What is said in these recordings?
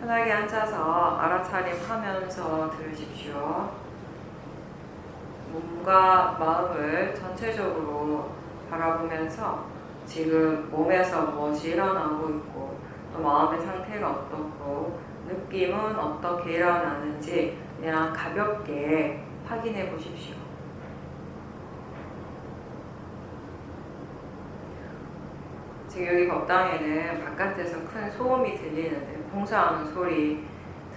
편하게 앉아서 알아차림하면서 들으십시오. 몸과 마음을 전체적으로 바라보면서 지금 몸에서 무엇이 일어나고 있고 또 마음의 상태가 어떻고 느낌은 어떻게 일어나는지 그냥 가볍게 확인해 보십시오. 지금 여기 법당에는 바깥에서 큰 소음이 들리는데 공사하는 소리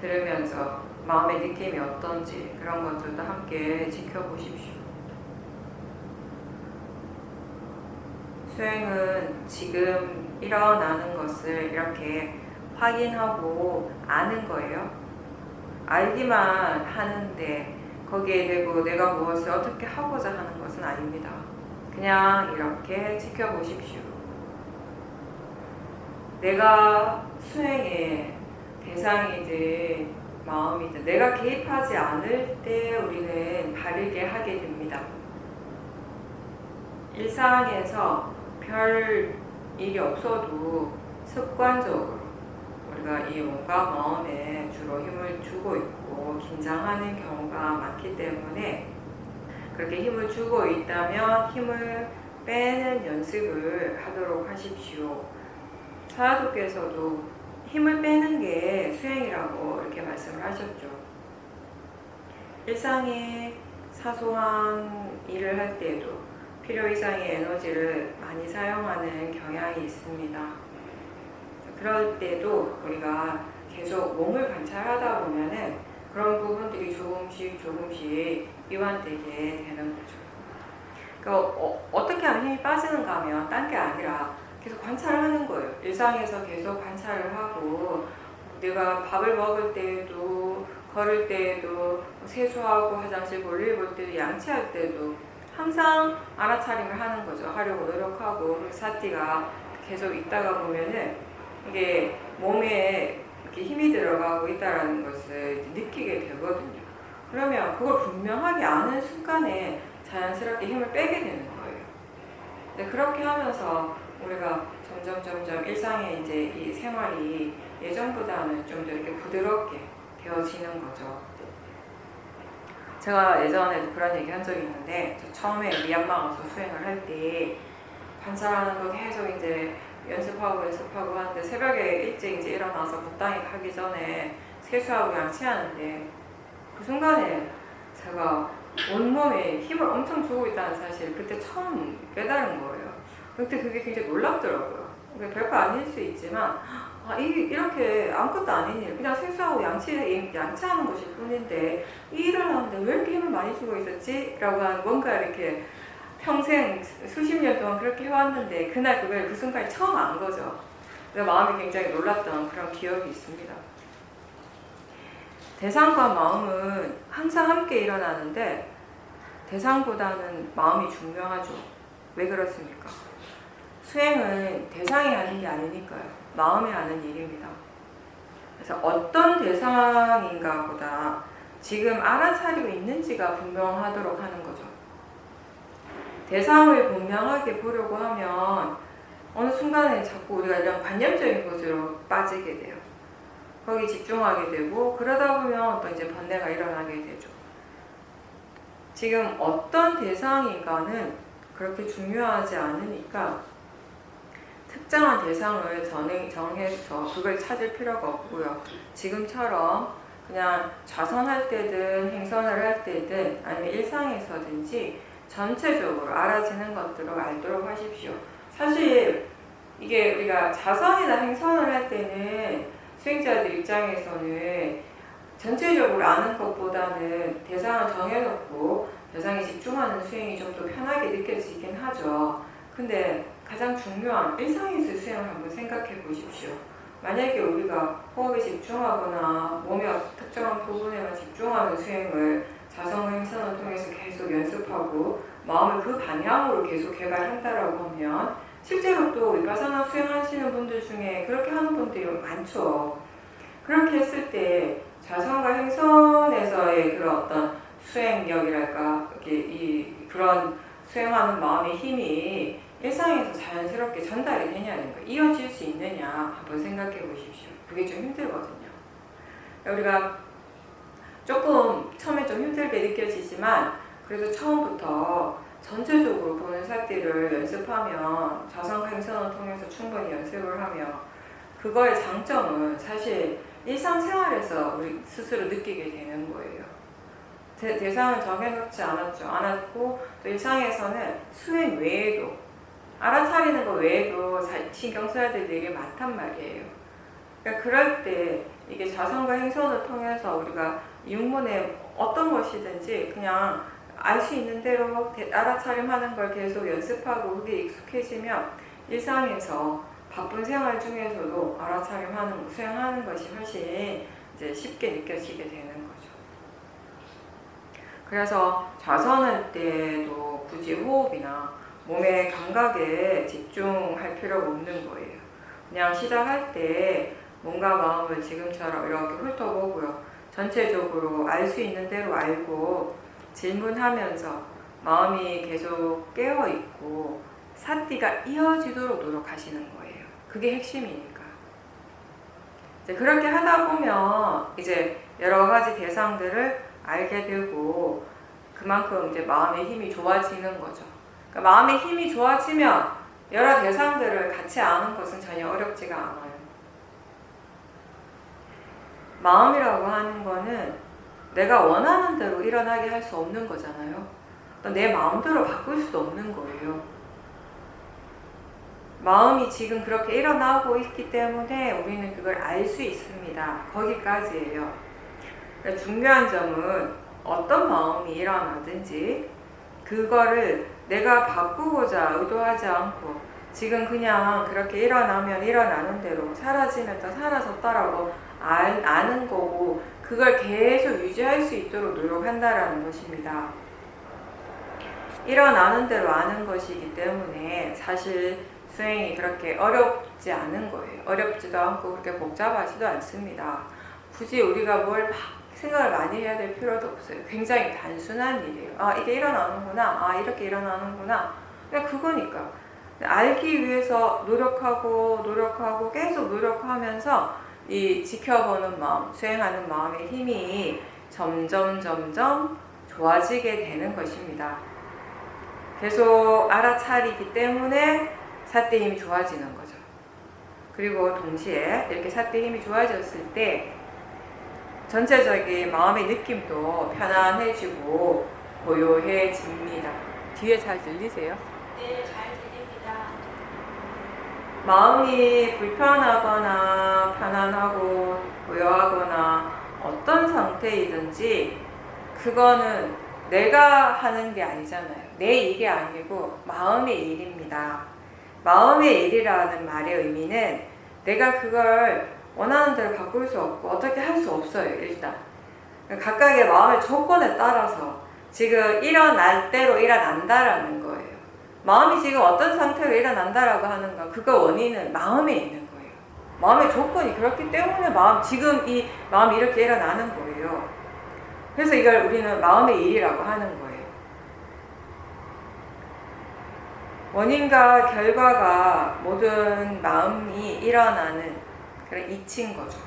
들으면서 마음의 느낌이 어떤지 그런 것들도 함께 지켜보십시오. 수행은 지금 일어나는 것을 이렇게 확인하고 아는 거예요. 알기만 하는데 거기에 대고 내가 무엇을 어떻게 하고자 하는 것은 아닙니다. 그냥 이렇게 지켜보십시오. 내가 수행의 대상이든 마음이든 내가 개입하지 않을 때 우리는 바르게 하게 됩니다. 일상에서 별 일이 없어도 습관적으로 우리가 이 몸과 마음에 주로 힘을 주고 있고 긴장하는 경우가 많기 때문에 그렇게 힘을 주고 있다면 힘을 빼는 연습을 하도록 하십시오. 사라도께서도 힘을 빼는 게 수행이라고 이렇게 말씀을 하셨죠. 일상의 사소한 일을 할 때에도 필요 이상의 에너지를 많이 사용하는 경향이 있습니다. 그럴 때도 우리가 계속 몸을 관찰하다 보면은 그런 부분들이 조금씩 이완되게 되는 거죠. 그러니까 어떻게 하면 힘이 빠지는가 하면 딴 게 아니라 계속 관찰을 하는 거예요. 일상에서 계속 관찰을 하고 내가 밥을 먹을 때에도 걸을 때에도 세수하고 화장실 볼일 볼 때도 양치할 때도 항상 알아차림을 하는 거죠. 하려고 노력하고 사티가 계속 있다가 보면은 이게 몸에 이렇게 힘이 들어가고 있다라는 것을 느끼게 되거든요. 그러면 그걸 분명하게 아는 순간에 자연스럽게 힘을 빼게 되는 거예요. 근데 그렇게 하면서 우리가 점점 일상의 이제 이 생활이 예전보다는 좀 더 이렇게 부드럽게 되어지는 거죠. 제가 예전에도 그런 얘기 한 적이 있는데, 저 처음에 미얀마 가서 수행을 할 때 관찰하는 거 계속 이제 연습하고 하는데 새벽에 일찍 이제 일어나서 법당에 가기 전에 세수하고 양치하는데 그 순간에 제가 온몸에 힘을 엄청 주고 있다는 사실 그때 처음 깨달은 거예요. 그때 그게 굉장히 놀랍더라고요. 별거 아닐 수 있지만 이렇게 아무것도 아닌 일, 그냥 세수하고 양치하는 것일 뿐인데 이 일을 하는데 왜 이렇게 힘을 많이 주고 있었지? 라고 하는 뭔가 이렇게 평생 수십 년 동안 그렇게 해왔는데 그날 그 순간에 처음 안 거죠. 그래서 마음이 굉장히 놀랐던 그런 기억이 있습니다. 대상과 마음은 항상 함께 일어나는데 대상보다는 마음이 중요하죠. 왜 그렇습니까? 수행은 대상이 하는 게 아니니까요. 마음이 하는 일입니다. 그래서 어떤 대상인가 보다 지금 알아차리고 있는지가 분명하도록 하는 거죠. 대상을 분명하게 보려고 하면 어느 순간에 자꾸 우리가 이런 관념적인 것으로 빠지게 돼요. 거기 집중하게 되고 그러다 보면 또 이제 번뇌가 일어나게 되죠. 지금 어떤 대상인가는 그렇게 중요하지 않으니까 특정한 대상을 정해서 그걸 찾을 필요가 없고요. 지금처럼 그냥 좌선할 때든 행선을 할 때든 아니면 일상에서든지 전체적으로 알아지는 것들을 알도록 하십시오. 사실 이게 우리가 좌선이나 행선을 할 때는 수행자들 입장에서는 전체적으로 아는 것보다는 대상을 정해놓고 대상에 집중하는 수행이 좀 더 편하게 느껴지긴 하죠. 근데 가장 중요한 일상에서 수행을 한번 생각해 보십시오. 만약에 우리가 호흡에 집중하거나 몸의 특정한 부분에만 집중하는 수행을 자성 행선을 통해서 계속 연습하고 마음을 그 방향으로 계속 개발한다라고 하면 실제로 또 위파사나 수행하시는 분들 중에 그렇게 하는 분들이 많죠. 그렇게 했을 때 자성과 행선에서의 그런 어떤 수행력이랄까 그런 수행하는 마음의 힘이 일상에서 자연스럽게 전달이 되냐는 거, 이어질 수 있느냐 한번 생각해 보십시오. 그게 좀 힘들거든요. 우리가 조금 처음에 좀 힘들게 느껴지지만 그래도 처음부터 전체적으로 보는 삿띠를 연습하면 자성과 행선을 통해서 충분히 연습을 하면 그거의 장점은 사실 일상생활에서 우리 스스로 느끼게 되는 거예요. 대상은 정해놓지 않았고 또 일상에서는 수행 외에도 알아차리는 거 외에도 신경 써야 될 일이 많단 말이에요. 그러니까 그럴 때 이게 자성과 행선을 통해서 우리가 육문에 어떤 것이든지 그냥 알 수 있는 대로 알아차림하는 걸 계속 연습하고 그게 익숙해지면 일상에서 바쁜 생활 중에서도 알아차림하는 수행하는 것이 훨씬 이제 쉽게 느껴지게 되는 거죠. 그래서 좌선할 때도 굳이 호흡이나 몸의 감각에 집중할 필요가 없는 거예요. 그냥 시작할 때 몸과 마음을 지금처럼 이렇게 훑어보고요. 전체적으로 알 수 있는 대로 알고 질문하면서 마음이 계속 깨어있고 삿띠가 이어지도록 노력하시는 거예요. 그게 핵심이니까. 이제 그렇게 하다 보면 이제 여러 가지 대상들을 알게 되고 그만큼 이제 마음의 힘이 좋아지는 거죠. 그러니까 마음의 힘이 좋아지면 여러 대상들을 같이 아는 것은 전혀 어렵지가 않아요. 마음이라고 하는 거는 내가 원하는 대로 일어나게 할 수 없는 거잖아요. 내 마음대로 바꿀 수도 없는 거예요. 마음이 지금 그렇게 일어나고 있기 때문에 우리는 그걸 알 수 있습니다. 거기까지예요. 그러니까 중요한 점은 어떤 마음이 일어나든지 그거를 내가 바꾸고자 의도하지 않고 지금 그냥 그렇게 일어나면 일어나는 대로 사라지면 더 사라졌다라고 아는 거고 그걸 계속 유지할 수 있도록 노력한다라는 것입니다. 일어나는 대로 아는 것이기 때문에 사실 수행이 그렇게 어렵지 않은 거예요. 어렵지도 않고 그렇게 복잡하지도 않습니다. 굳이 우리가 뭘 막 생각을 많이 해야 될 필요도 없어요. 굉장히 단순한 일이에요. 아, 이게 일어나는구나. 아, 이렇게 일어나는구나. 그냥 그거니까. 알기 위해서 노력하고 계속 노력하면서 이 지켜보는 마음, 수행하는 마음의 힘이 점점 좋아지게 되는 것입니다. 계속 알아차리기 때문에 삿대 힘이 좋아지는 거죠. 그리고 동시에 이렇게 삿대 힘이 좋아졌을 때 전체적인 마음의 느낌도 편안해지고 고요해집니다. 뒤에 잘 들리세요? 네, 잘 들립니다. 마음이 불편하거나 편안하고 고요하거나 어떤 상태이든지 그거는 내가 하는 게 아니잖아요. 내 일이 아니고 마음의 일입니다. 마음의 일이라는 말의 의미는 내가 그걸 원하는 대로 바꿀 수 없고 어떻게 할 수 없어요. 일단 각각의 마음의 조건에 따라서 지금 일어날 대로 일어난다라는 거예요. 마음이 지금 어떤 상태로 일어난다라고 하는 건 그거 원인은 마음에 있는 거예요. 마음의 조건이 그렇기 때문에 지금 이 마음이 이렇게 일어나는 거예요. 그래서 이걸 우리는 마음의 일이라고 하는 거예요. 원인과 결과가 모든 마음이 일어나는 그런 이치인 거죠.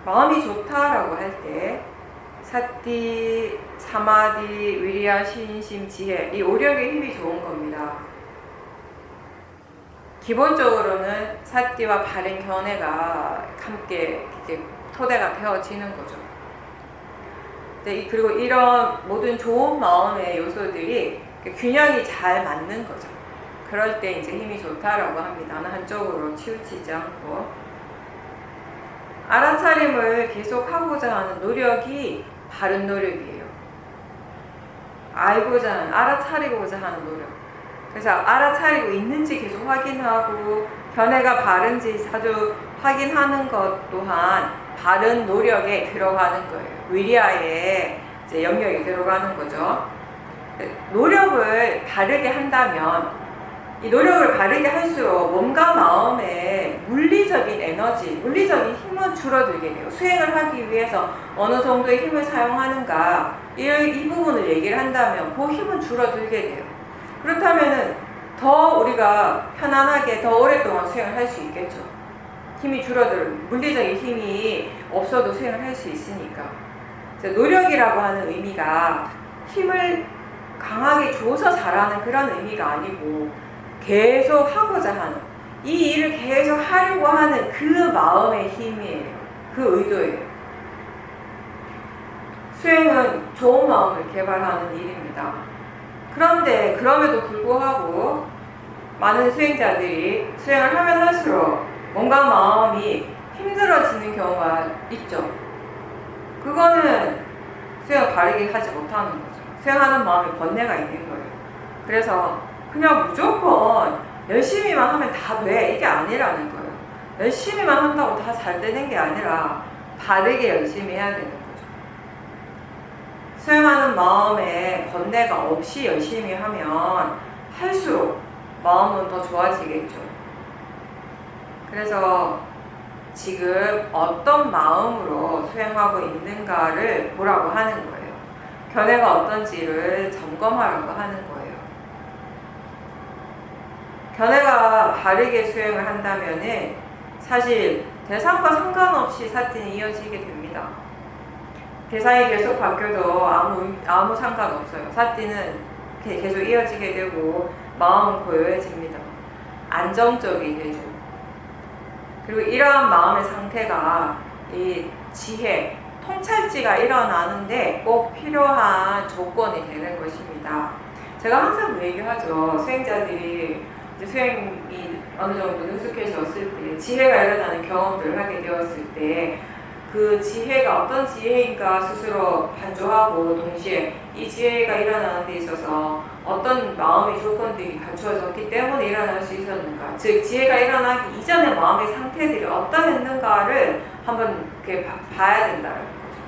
마음이 좋다라고 할 때 삿띠, 사마디, 위리야, 신심, 지혜 이 오력의 힘이 좋은 겁니다. 기본적으로는 삿띠와 바른 견해가 함께 이렇게 토대가 되어지는 거죠. 그리고 이런 모든 좋은 마음의 요소들이 균형이 잘 맞는 거죠. 그럴 때 이제 힘이 좋다라고 합니다. 어느 한쪽으로 치우치지 않고 알아차림을 계속 하고자 하는 노력이 바른 노력이에요. 알고자 하는, 알아차리고자 하는 노력. 그래서 알아차리고 있는지 계속 확인하고 견해가 바른지 자주 확인하는 것 또한 바른 노력에 들어가는 거예요. 위리아에 이제 영역이 들어가는 거죠. 노력을 바르게 한다면 이 노력을 바르게 할수록 몸과 마음의 물리적인 에너지, 물리적인 힘은 줄어들게 돼요. 수행을 하기 위해서 어느 정도의 힘을 사용하는가 이 부분을 얘기를 한다면 그 힘은 줄어들게 돼요. 그렇다면은 더 우리가 편안하게 더 오랫동안 수행을 할 수 있겠죠. 힘이 줄어들, 물리적인 힘이 없어도 수행을 할 수 있으니까. 노력이라고 하는 의미가 힘을 강하게 줘서 잘하는 그런 의미가 아니고 계속 하고자 하는, 이 일을 계속 하려고 하는 그 마음의 힘이에요. 그 의도예요. 수행은 좋은 마음을 개발하는 일입니다. 그런데 그럼에도 불구하고 많은 수행자들이 수행을 하면 할수록 뭔가 마음이 힘들어지는 경우가 있죠. 그거는 수행을 바르게 하지 못하는 거죠. 수행하는 마음에 번뇌가 있는 거예요. 그래서 그냥 무조건 열심히만 하면 다 돼, 이게 아니라는 거예요. 열심히만 한다고 다 잘 되는 게 아니라 바르게 열심히 해야 되는 거죠. 수행하는 마음에 번뇌가 없이 열심히 하면 할수록 마음은 더 좋아지겠죠. 그래서 지금 어떤 마음으로 수행하고 있는가를 보라고 하는 거예요. 견해가 어떤지를 점검하라고 하는 거예요. 견해가 바르게 수행을 한다면은 사실 대상과 상관없이 사티는 이어지게 됩니다. 대상이 계속 바뀌어도 아무 상관없어요. 사티는 계속 이어지게 되고 마음은 고요해집니다. 안정적이 되죠. 그리고 이러한 마음의 상태가 이 지혜, 통찰지가 일어나는데 꼭 필요한 조건이 되는 것입니다. 제가 항상 그 얘기하죠. 수행자들이 이제 수행이 어느 정도 능숙해졌을 때, 지혜가 일어나는 경험들을 하게 되었을 때, 그 지혜가 어떤 지혜인가 스스로 반조하고, 동시에 이 지혜가 일어나는 데 있어서 어떤 마음의 조건들이 갖추어졌기 때문에 일어날 수 있었는가, 즉 지혜가 일어나기 이전의 마음의 상태들이 어떠했는가를 한번 이렇게 봐야 된다는 거죠.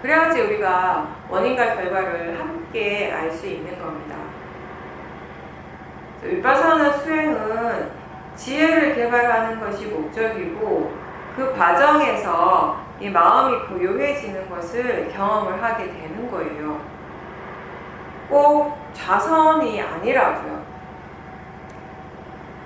그래야지 우리가 원인과 결과를 함께 알 수 있는 겁니다. 위파사나 수행은 지혜를 개발하는 것이 목적이고, 그 과정에서 이 마음이 고요해지는 것을 경험을 하게 되는 거예요. 꼭 좌선이 아니라고요.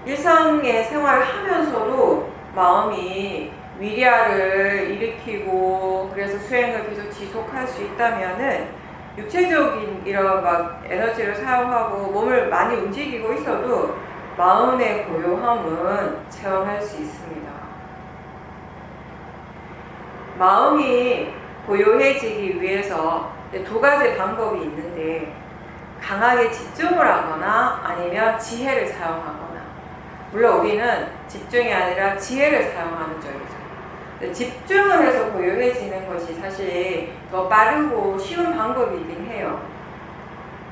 일상의 생활을 하면서도 마음이 위리아를 일으키고, 그래서 수행을 계속 지속할 수 있다면은 육체적인 이런 막 에너지를 사용하고 몸을 많이 움직이고 있어도 마음의 고요함은 체험할 수 있습니다. 마음이 고요해지기 위해서 두 가지 방법이 있는데, 강하게 집중을 하거나 아니면 지혜를 사용하거나. 물론 우리는 집중이 아니라 지혜를 사용하는 쪽이죠. 집중을 해서 고요해지는 것이 사실 더 빠르고 쉬운 방법이긴 해요.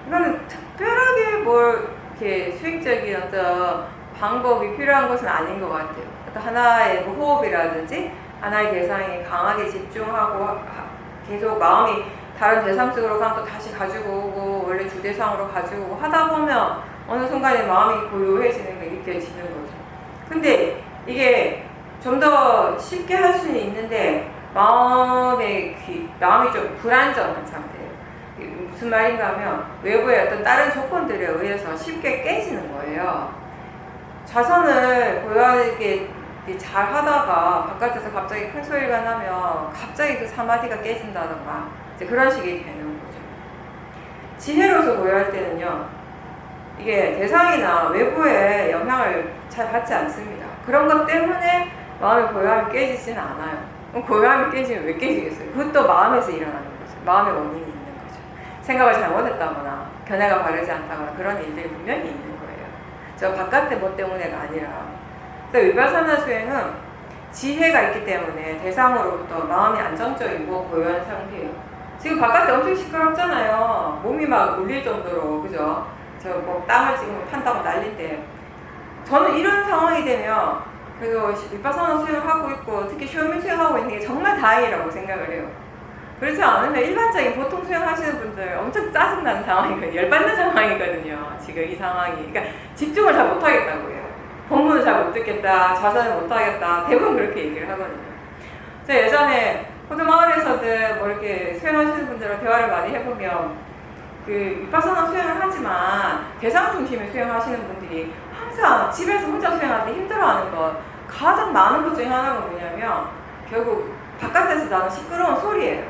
이거는 특별하게 뭘 이렇게 수익적인 어떤 방법이 필요한 것은 아닌 것 같아요. 어떤 하나의 뭐 호흡이라든지 하나의 대상에 강하게 집중하고 계속 마음이 다른 대상 쪽으로 가면 또 다시 가지고 오고 원래 주대상으로 가지고 오고 하다 보면 어느 순간에 마음이 고요해지는 게 느껴지는 거죠. 근데 이게 좀 더 쉽게 할 수는 있는데 마음이 좀 불안정한 상태예요. 무슨 말인가 하면 외부의 어떤 다른 조건들에 의해서 쉽게 깨지는 거예요. 좌선을 고요하게 잘 하다가 바깥에서 갑자기 큰 소리가 나면 갑자기 그 사마디가 깨진다던가 이제 그런 식이 되는 거죠. 지혜로서 고요할 때는요, 이게 대상이나 외부의 영향을 잘 받지 않습니다. 그런 것 때문에 마음의 고요함이 깨지지는 않아요. 그럼 고요함이 깨지면 왜 깨지겠어요? 그것도 마음에서 일어나는 거죠. 마음의 원인이 있는 거죠. 생각을 잘못했다거나 견해가 바르지 않다거나 그런 일들이 분명히 있는 거예요. 저 바깥의 뭐 때문에가 아니라. 그래서 위파사나 수행은 지혜가 있기 때문에 대상으로부터 마음이 안정적이고 고요한 상태예요. 지금 바깥에 엄청 시끄럽잖아요. 몸이 막 울릴 정도로, 그죠? 저 뭐 땀을 지금 판다고 난리인데, 저는 이런 상황이 되면 그래도 위파사나 수행을 하고 있고 특히 쇼미 수행하고 있는 게 정말 다행이라고 생각을 해요. 그렇지 않으면 일반적인 보통 수행하시는 분들 엄청 짜증나는 상황이거든요. 열받는 상황이거든요. 지금 이 상황이. 그러니까 집중을 잘 못하겠다고 해요. 본문을 잘 못 듣겠다, 좌선을 못하겠다, 대부분 그렇게 얘기를 하거든요. 제가 예전에 호주 마을에서든 뭐 이렇게 수행하시는 분들과 대화를 많이 해보면 그 위파사나 수행을 하지만 대상 중심의 수행하시는 분들이 항상 집에서 혼자 수행하는데 힘들어하는 것, 가장 많은 것 중에 하나가 뭐냐면 결국 바깥에서 나는 시끄러운 소리예요.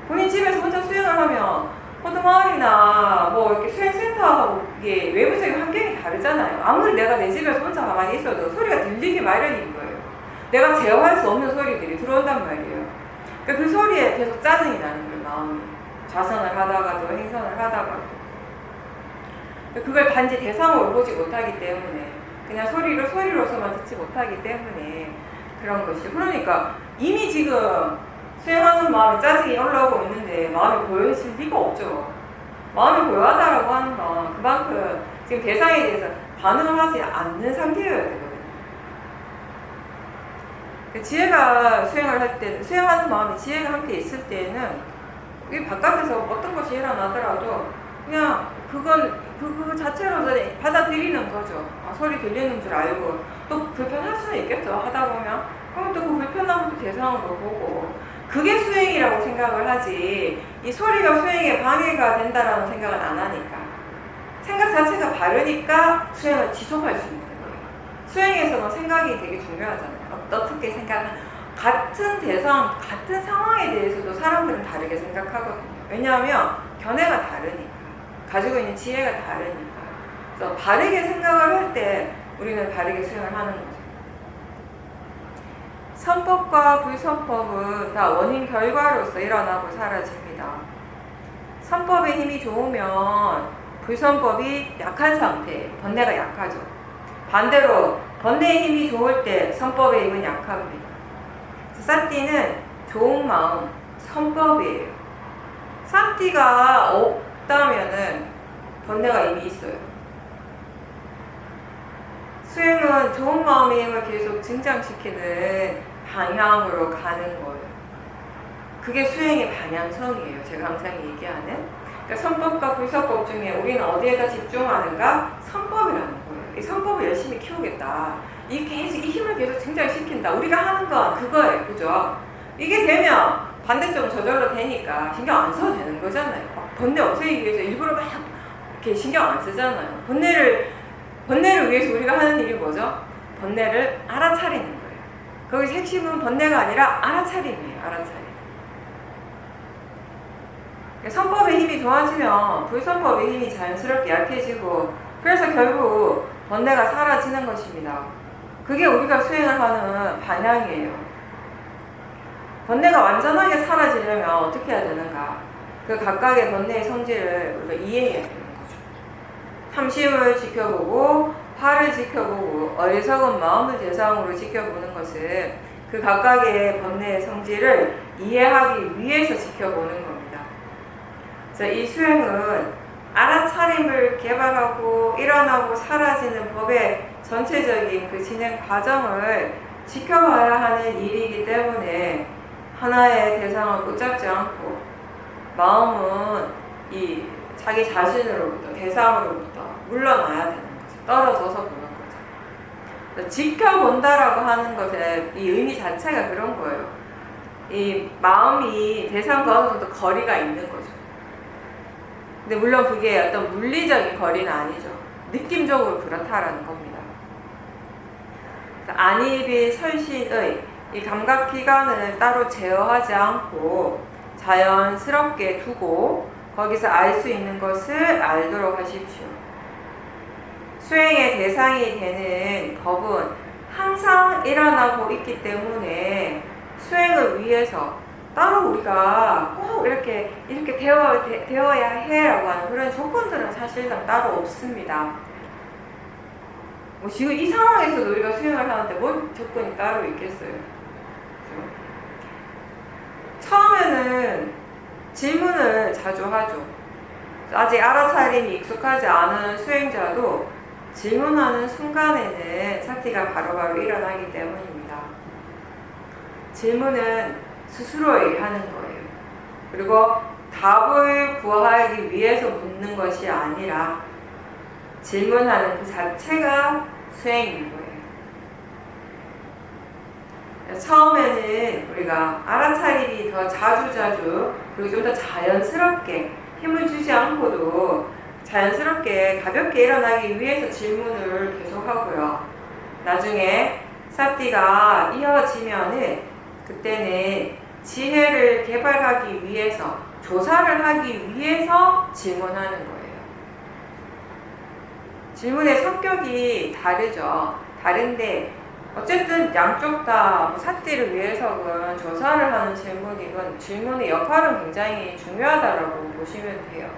본인 집에서 혼자 수영을 하면 포도마을이나 뭐 이렇게 수행센터하고 이게 외부적인 환경이 다르잖아요. 아무리 내가 내 집에서 혼자 가만히 있어도 소리가 들리기 마련인 거예요. 내가 제어할 수 없는 소리들이 들어온단 말이에요. 그러니까 그 소리에 계속 짜증이 나는 거예요, 마음이. 좌선을 하다가도 행선을 하다가도. 그걸 단지 대상으로 보지 못하기 때문에, 그냥 소리로서만 듣지 못하기 때문에 그런 것이죠. 그러니까 이미 지금 수행하는 마음에 짜증이 올라오고 있는데 마음이 고요해질 리가 없죠. 마음이 고요하다라고 하는 건 그만큼 지금 대상에 대해서 반응을 하지 않는 상태여야 되거든요. 지혜가 수행을 할 때, 수행하는 마음이 지혜가 함께 있을 때는 이 바깥에서 어떤 것이 일어나더라도 그냥 그거 자체로서 받아들이는 거죠. 아, 소리 들리는 줄 알고 또 불편할 수는 있겠죠. 하다 보면 그럼 또 그 불편한 것도 대상으로 보고 그게 수행이라고 생각을 하지 이 소리가 수행에 방해가 된다라는 생각은 안 하니까 생각 자체가 바르니까 수행을 지속할 수 있는 거예요. 수행에서는 생각이 되게 중요하잖아요. 어떻게 생각하는 같은 대상, 같은 상황에 대해서도 사람들은 다르게 생각하거든요. 왜냐하면 견해가 다르니까 가지고 있는 지혜가 다르니까. 그래서 바르게 생각을 할 때 우리는 바르게 수행을 하는 거죠. 선법과 불선법은 다 원인 결과로서 일어나고 사라집니다. 선법의 힘이 좋으면 불선법이 약한 상태, 번뇌가 약하죠. 반대로 번뇌의 힘이 좋을 때 선법의 힘은 약합니다. 삿띠는 좋은 마음, 선법이에요. 삿띠가 없다면은 번뇌가 이미 있어요. 수행은 좋은 마음의 힘을 계속 증장시키는 방향으로 가는 거예요. 그게 수행의 방향성이에요. 제가 항상 얘기하는. 그러니까 선법과 불선법 중에 우리는 어디에다 집중하는가? 선법이라는 거예요. 이 선법을 열심히 키우겠다. 이 힘을 계속 증장시킨다. 우리가 하는 건 그거예요. 그죠? 이게 되면 반대쪽은 저절로 되니까 신경 안 써도 되는 거잖아요. 번뇌 없애기 위해서 일부러 막 이렇게 신경 안 쓰잖아요. 번뇌를 위해서 우리가 하는 일이 뭐죠? 번뇌를 알아차리는 거예요. 거기서 핵심은 번뇌가 아니라 알아차림이에요. 알아차림. 선법의 힘이 좋아지면 불선법의 힘이 자연스럽게 약해지고 그래서 결국 번뇌가 사라지는 것입니다. 그게 우리가 수행을 하는 방향이에요. 번뇌가 완전하게 사라지려면 어떻게 해야 되는가? 그 각각의 번뇌의 성질을 우리가 이해해야 되는 거죠. 탐심을 지켜보고 화를 지켜보고 어리석은 마음을 대상으로 지켜보는 것은 그 각각의 번뇌의 성질을 이해하기 위해서 지켜보는 겁니다. 그래서 이 수행은 알아차림을 개발하고 일어나고 사라지는 법의 전체적인 그 진행 과정을 지켜봐야 하는 일이기 때문에 하나의 대상을 붙잡지 않고 마음은 이 자기 자신으로부터 대상으로부터 물러나야 되는 거죠. 떨어져서 보는 거죠. 지켜본다라고 하는 것의 이 의미 자체가 그런 거예요. 이 마음이 대상과 어느 정도 거리가 있는 거죠. 근데 물론 그게 어떤 물리적인 거리는 아니죠. 느낌적으로 그렇다라는 겁니다. 안일비 설신의 이 감각기관을 따로 제어하지 않고 자연스럽게 두고 거기서 알 수 있는 것을 알도록 하십시오. 수행의 대상이 되는 법은 항상 일어나고 있기 때문에 수행을 위해서 따로 우리가 꼭 이렇게 되어야 해라고 하는 그런 조건들은 사실상 따로 없습니다. 뭐 지금 이 상황에서도 우리가 수행을 하는데 뭔 조건이 따로 있겠어요? 그렇죠? 처음에는 질문을 자주 하죠. 아직 알아차림이 익숙하지 않은 수행자도 질문하는 순간에는 사티가 바로바로 일어나기 때문입니다. 질문은 스스로에게 하는 거예요. 그리고 답을 구하기 위해서 묻는 것이 아니라 질문하는 그 자체가 수행인 거예요. 처음에는 우리가 알아차림이 더 자주 그리고 좀 더 자연스럽게 힘을 주지 않고도 자연스럽게 가볍게 일어나기 위해서 질문을 계속하고요. 나중에 사띠가 이어지면은 그때는 지혜를 개발하기 위해서, 조사를 하기 위해서 질문하는 거예요. 질문의 성격이 다르죠. 다른데 어쨌든 양쪽 다 사띠를 위해서는 조사를 하는 질문이건 질문의 역할은 굉장히 중요하다라고 보시면 돼요.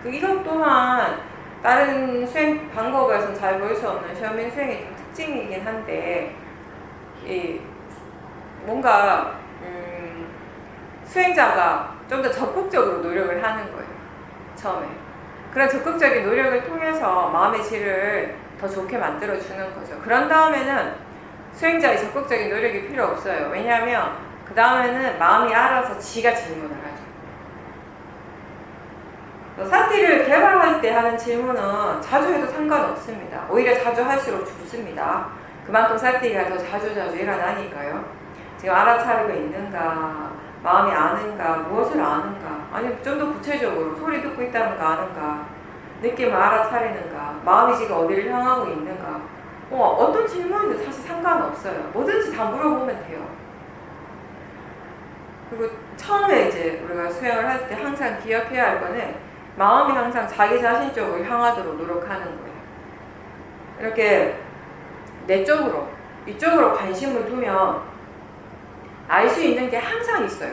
이것 또한 다른 수행 방법에서는 잘 볼 수 없는 시험인 수행의 좀 특징이긴 한데, 뭔가 수행자가 좀 더 적극적으로 노력을 하는 거예요. 처음에 그런 적극적인 노력을 통해서 마음의 질을 더 좋게 만들어 주는 거죠. 그런 다음에는 수행자의 적극적인 노력이 필요 없어요. 왜냐하면 그 다음에는 마음이 알아서 지가 질문을 하죠. 사띠를 개발할 때 하는 질문은 자주 해도 상관없습니다. 오히려 자주 할수록 좋습니다. 그만큼 사띠가 더 자주 일어나니까요. 지금 알아차리고 있는가, 마음이 아는가, 무엇을 아는가, 아니면 좀 더 구체적으로 소리 듣고 있다는 거 아는가, 느낌을 알아차리는가, 마음이 지금 어디를 향하고 있는가, 어떤 질문인데 사실 상관없어요. 뭐든지 다 물어보면 돼요. 그리고 처음에 이제 우리가 수행을 할 때 항상 기억해야 할 거는 마음이 항상 자기 자신 쪽으로 향하도록 노력하는 거예요. 이렇게 내 쪽으로, 이쪽으로 관심을 두면 알 수 있는 게 항상 있어요.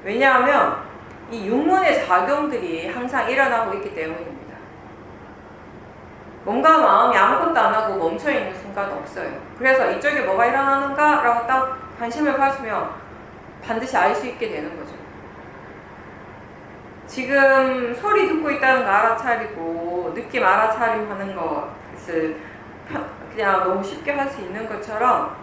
왜냐하면 이 육문의 작용들이 항상 일어나고 있기 때문입니다. 몸과 마음이 아무것도 안 하고 멈춰있는 순간 없어요. 그래서 이쪽에 뭐가 일어나는가? 라고 딱 관심을 가지면 반드시 알 수 있게 되는 거죠. 지금 소리 듣고 있다는 거 알아차리고 느낌 알아차림 하는 것을 그냥 너무 쉽게 할 수 있는 것처럼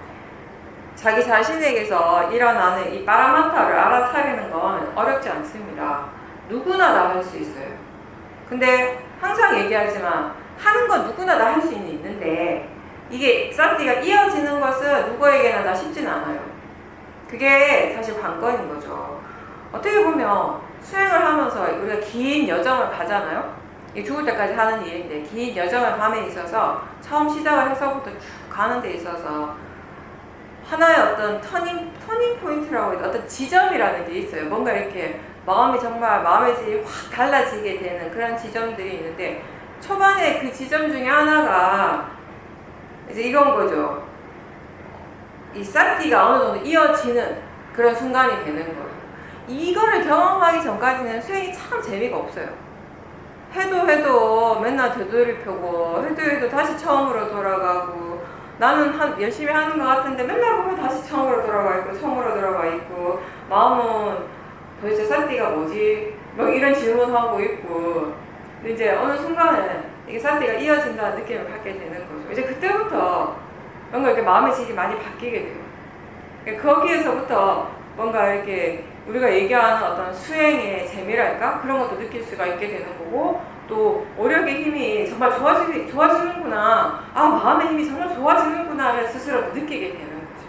자기 자신에게서 일어나는 이 파라마타를 알아차리는 건 어렵지 않습니다. 누구나 다 할 수 있어요. 근데 항상 얘기하지만 하는 건 누구나 다 할 수 있는데 이게 사띠가 이어지는 것은 누구에게나 다 쉽진 않아요. 그게 사실 관건인 거죠. 어떻게 보면 수행을 하면서 우리가 긴 여정을 가잖아요. 이게 죽을 때까지 하는 일인데 긴 여정을 감에 있어서 처음 시작을 해서부터 쭉 가는 데 있어서 하나의 어떤 터닝 포인트라고 해서 어떤 지점이라는 게 있어요. 뭔가 이렇게 마음이 정말 마음의 질이 확 달라지게 되는 그런 지점들이 있는데 초반에 그 지점 중에 하나가 이제 이건 거죠. 이 사띠가 어느 정도 이어지는 그런 순간이 되는 거예요. 이거를 경험하기 전까지는 수행이 참 재미가 없어요. 해도 맨날 되돌이펴고 해도 다시 처음으로 돌아가고 나는 열심히 하는 것 같은데 맨날 보면 다시 처음으로 돌아가 있고 마음은 도대체 사띠가 뭐지? 막 이런 질문하고 있고 근데 이제 어느 순간에 이게 사띠가 이어진다는 느낌을 갖게 되는 거죠. 이제 그때부터 뭔가 이렇게 마음의 질이 많이 바뀌게 돼요. 그러니까 거기에서부터 뭔가 이렇게 우리가 얘기하는 어떤 수행의 재미랄까? 그런 것도 느낄 수가 있게 되는 거고 또 오력의 힘이 정말 좋아지는구나. 아, 마음의 힘이 정말 좋아지는구나를 스스로 느끼게 되는 거죠.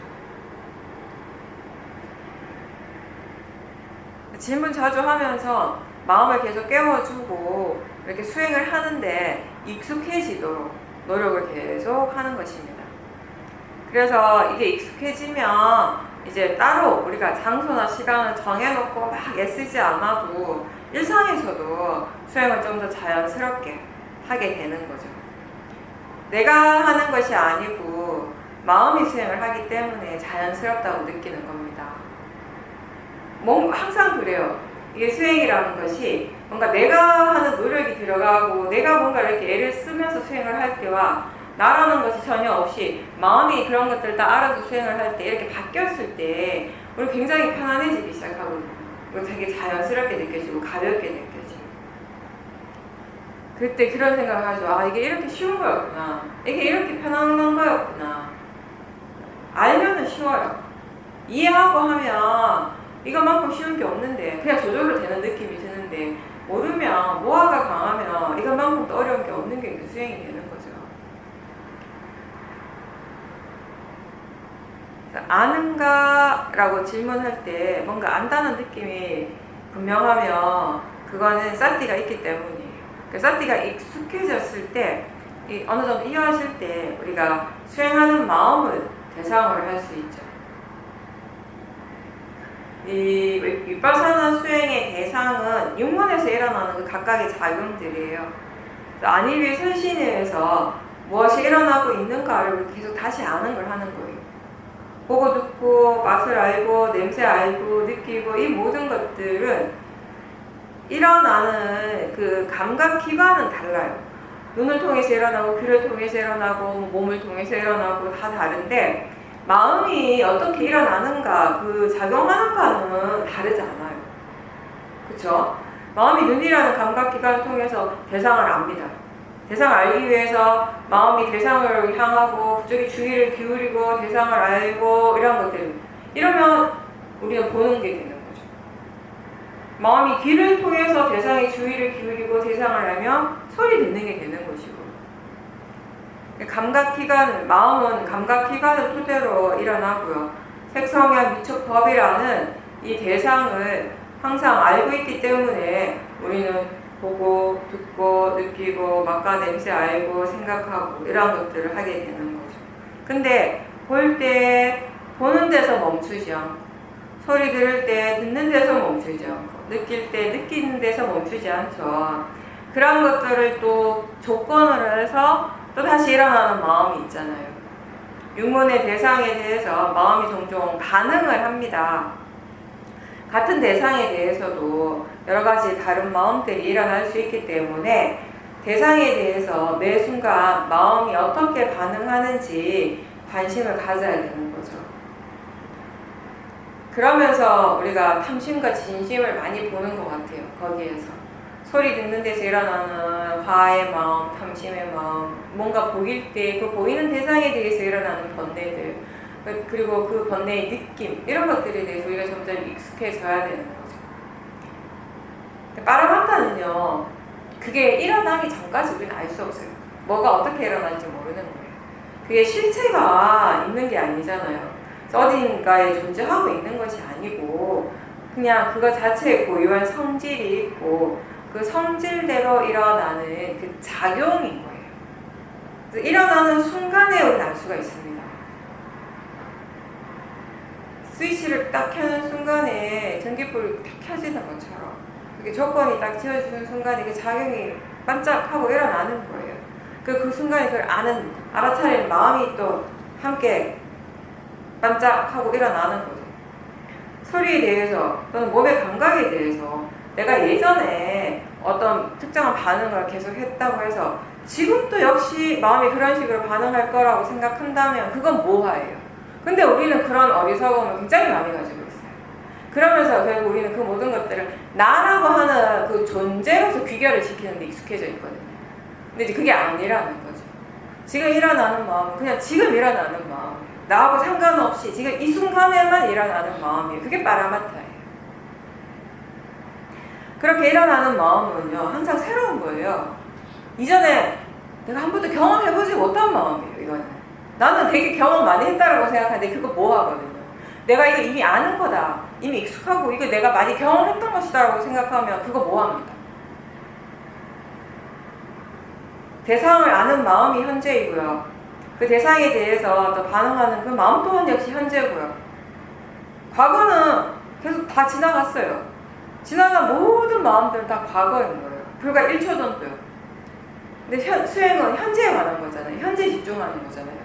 질문 자주 하면서 마음을 계속 깨워주고 이렇게 수행을 하는데 익숙해지도록 노력을 계속 하는 것입니다. 그래서 이게 익숙해지면 이제 따로 우리가 장소나 시간을 정해놓고 막 애쓰지 않아도 일상에서도 수행을 좀 더 자연스럽게 하게 되는 거죠. 내가 하는 것이 아니고 마음이 수행을 하기 때문에 자연스럽다고 느끼는 겁니다. 항상 그래요. 이게 수행이라는 것이 뭔가 내가 하는 노력이 들어가고 내가 뭔가 이렇게 애를 쓰면서 수행을 할 때와 나라는 것이 전혀 없이 마음이 그런 것들 다 알아서 수행을 할 때 이렇게 바뀌었을 때 우리 굉장히 편안해지기 시작하거든요. 그리고 되게 자연스럽게 느껴지고 가볍게 느껴지고 그때 그런 생각을 하죠. 아, 이게 이렇게 쉬운 거였구나. 이게 이렇게 편안한 거였구나. 알면은 쉬워요. 이해하고 하면 이것만큼 쉬운 게 없는데 그냥 저절로 되는 느낌이 드는데 모르면 모아가 강하면 이것만큼 또 어려운 게 없는 게 수행이 되는 거죠. 아는가? 라고 질문할 때 뭔가 안다는 느낌이 분명하면 그거는 사띠가 있기 때문이에요. 사띠가 익숙해졌을 때 어느 정도 이어질 때 우리가 수행하는 마음을 대상으로 할 수 있죠. 이 윗바사나 수행의 대상은 육문에서 일어나는 그 각각의 작용들이에요. 안일비 선신에서 무엇이 일어나고 있는가를 계속 다시 아는 걸 하는 거예요. 보고 듣고 맛을 알고 냄새 알고 느끼고 이 모든 것들은 일어나는 그 감각 기관은 달라요. 눈을 통해서 일어나고 귀를 통해서 일어나고 몸을 통해서 일어나고 다 다른데 마음이 어떻게 일어나는가 그 작용하는가는 다르지 않아요. 그쵸? 마음이 눈이라는 감각 기관을 통해서 대상을 압니다. 대상을 알기 위해서 마음이 대상을 향하고 그쪽에 주의를 기울이고 대상을 알고 이런 것들 이러면 우리가 보는 게 되는 거죠. 마음이 귀를 통해서 대상의 주의를 기울이고 대상을 알면 소리 듣는 게 되는 것이고 마음은 감각기관을 토대로 일어나고요. 색성향 미촉법이라는 이 대상을 항상 알고 있기 때문에 우리는 보고, 듣고, 느끼고, 맛과 냄새 알고, 생각하고 이런 것들을 하게 되는 거죠. 근데 볼 때 보는 데서 멈추지 않고 소리 들을 때 듣는 데서 멈추지 않고 느낄 때 느끼는 데서 멈추지 않죠. 그런 것들을 또 조건으로 해서 또 다시 일어나는 마음이 있잖아요. 육문의 대상에 대해서 마음이 종종 반응을 합니다. 같은 대상에 대해서도 여러 가지 다른 마음들이 일어날 수 있기 때문에 대상에 대해서 매 순간 마음이 어떻게 반응하는지 관심을 가져야 되는 거죠. 그러면서 우리가 탐심과 진심을 많이 보는 것 같아요. 거기에서. 소리 듣는 데서 일어나는 화의 마음, 탐심의 마음, 뭔가 보일 때 그 보이는 대상에 대해서 일어나는 번뇌들, 그리고 그 번뇌의 느낌, 이런 것들에 대해서 우리가 점점 익숙해져야 되는 거죠. 빠라만타는요, 그게 일어나기 전까지 우리는 알 수 없어요. 뭐가 어떻게 일어나는지 모르는 거예요. 그게 실체가 있는 게 아니잖아요. 어딘가에 존재하고 있는 것이 아니고 그냥 그거 자체에 고유한 성질이 있고 그 성질대로 일어나는 그 작용인 거예요. 그래서 일어나는 순간에 우리는 알 수가 있습니다. 스위치를 딱 켜는 순간에 전기불이 딱 켜지는 것처럼 그게 조건이 딱 지어지는 순간에 그 작용이 반짝하고 일어나는 거예요. 그 순간에 그걸 알아차리는 마음이 또 함께 반짝하고 일어나는 거죠. 소리에 대해서 또는 몸의 감각에 대해서 내가 예전에 어떤 특정한 반응을 계속 했다고 해서 지금도 역시 마음이 그런 식으로 반응할 거라고 생각한다면 그건 모화예요. 근데 우리는 그런 어리석음을 굉장히 많이 가지고 있어요. 그러면서 결국 우리는 그 모든 것들을 나라고 하는 그 존재로서 귀결을 시키는 데 익숙해져 있거든요. 근데 이제 그게 아니라는 거죠. 지금 일어나는 마음은 그냥 지금 일어나는 마음, 나하고 상관없이 지금 이 순간에만 일어나는 마음이에요. 그게 빠라마타예요. 그렇게 일어나는 마음은요, 항상 새로운 거예요. 이전에 내가 한 번도 경험해보지 못한 마음이에요, 이거는. 나는 되게 경험 많이 했다라고 생각하는데 그거 뭐 하거든요. 내가 이거 이미 아는 거다. 이미 익숙하고 이거 내가 많이 경험했던 것이다라고 생각하면 그거 뭐 합니다. 대상을 아는 마음이 현재이고요. 그 대상에 대해서 또 반응하는 그 마음 또한 역시 현재고요. 과거는 계속 다 지나갔어요. 지나간 모든 마음들은 다 과거인 거예요. 불과 1초 전도요. 근데 수행은 현재에 관한 거잖아요. 현재에 집중하는 거잖아요.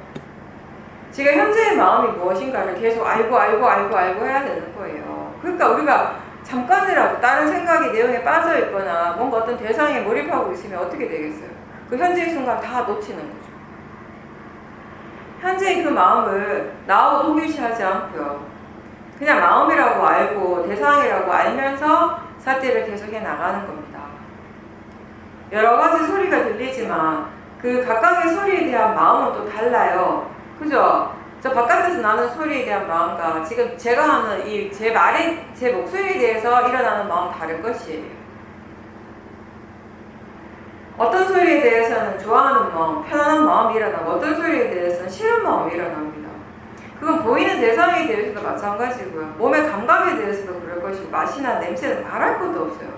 지금 현재의 마음이 무엇인가를 계속 알고 해야 되는 거예요. 그러니까 우리가 잠깐이라도 다른 생각이 내용에 빠져 있거나 뭔가 어떤 대상에 몰입하고 있으면 어떻게 되겠어요? 그 현재의 순간 다 놓치는 거죠. 현재의 그 마음을 나하고 동일시하지 않고요. 그냥 마음이라고 알고 대상이라고 알면서 사태를 계속해 나가는 겁니다. 여러 가지 소리가 들리지만 그 각각의 소리에 대한 마음은 또 달라요. 그죠? 저 바깥에서 나는 소리에 대한 마음과 지금 제가 하는 제 목소리에 대해서 일어나는 마음 다른 것이에요. 어떤 소리에 대해서는 좋아하는 마음, 편안한 마음이 일어나고 어떤 소리에 대해서는 싫은 마음이 일어납니다. 그건 보이는 대상에 대해서도 마찬가지고요. 몸의 감각에 대해서도 그럴 것이고 맛이나 냄새는 말할 것도 없어요.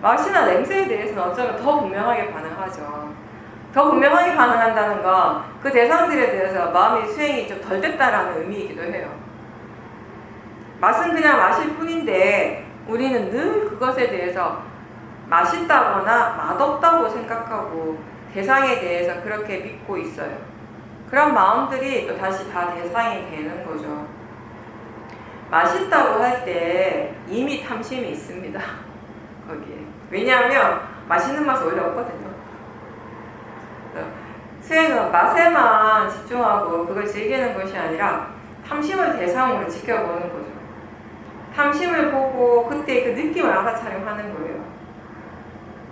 맛이나 냄새에 대해서는 어쩌면 더 분명하게 반응하죠. 더 분명하게 반응한다는 건 그 대상들에 대해서 마음의 수행이 좀 덜 됐다라는 의미이기도 해요. 맛은 그냥 마실 뿐인데 우리는 늘 그것에 대해서 맛있다거나 맛없다고 생각하고 대상에 대해서 그렇게 믿고 있어요. 그런 마음들이 또 다시 다 대상이 되는 거죠. 맛있다고 할 때 이미 탐심이 있습니다. 거기에. 왜냐하면 맛있는 맛은 원래 없거든요. 수행은 맛에만 집중하고 그걸 즐기는 것이 아니라 탐심을 대상으로 지켜보는 거죠. 탐심을 보고 그때 그 느낌을 알아차림하는 거예요.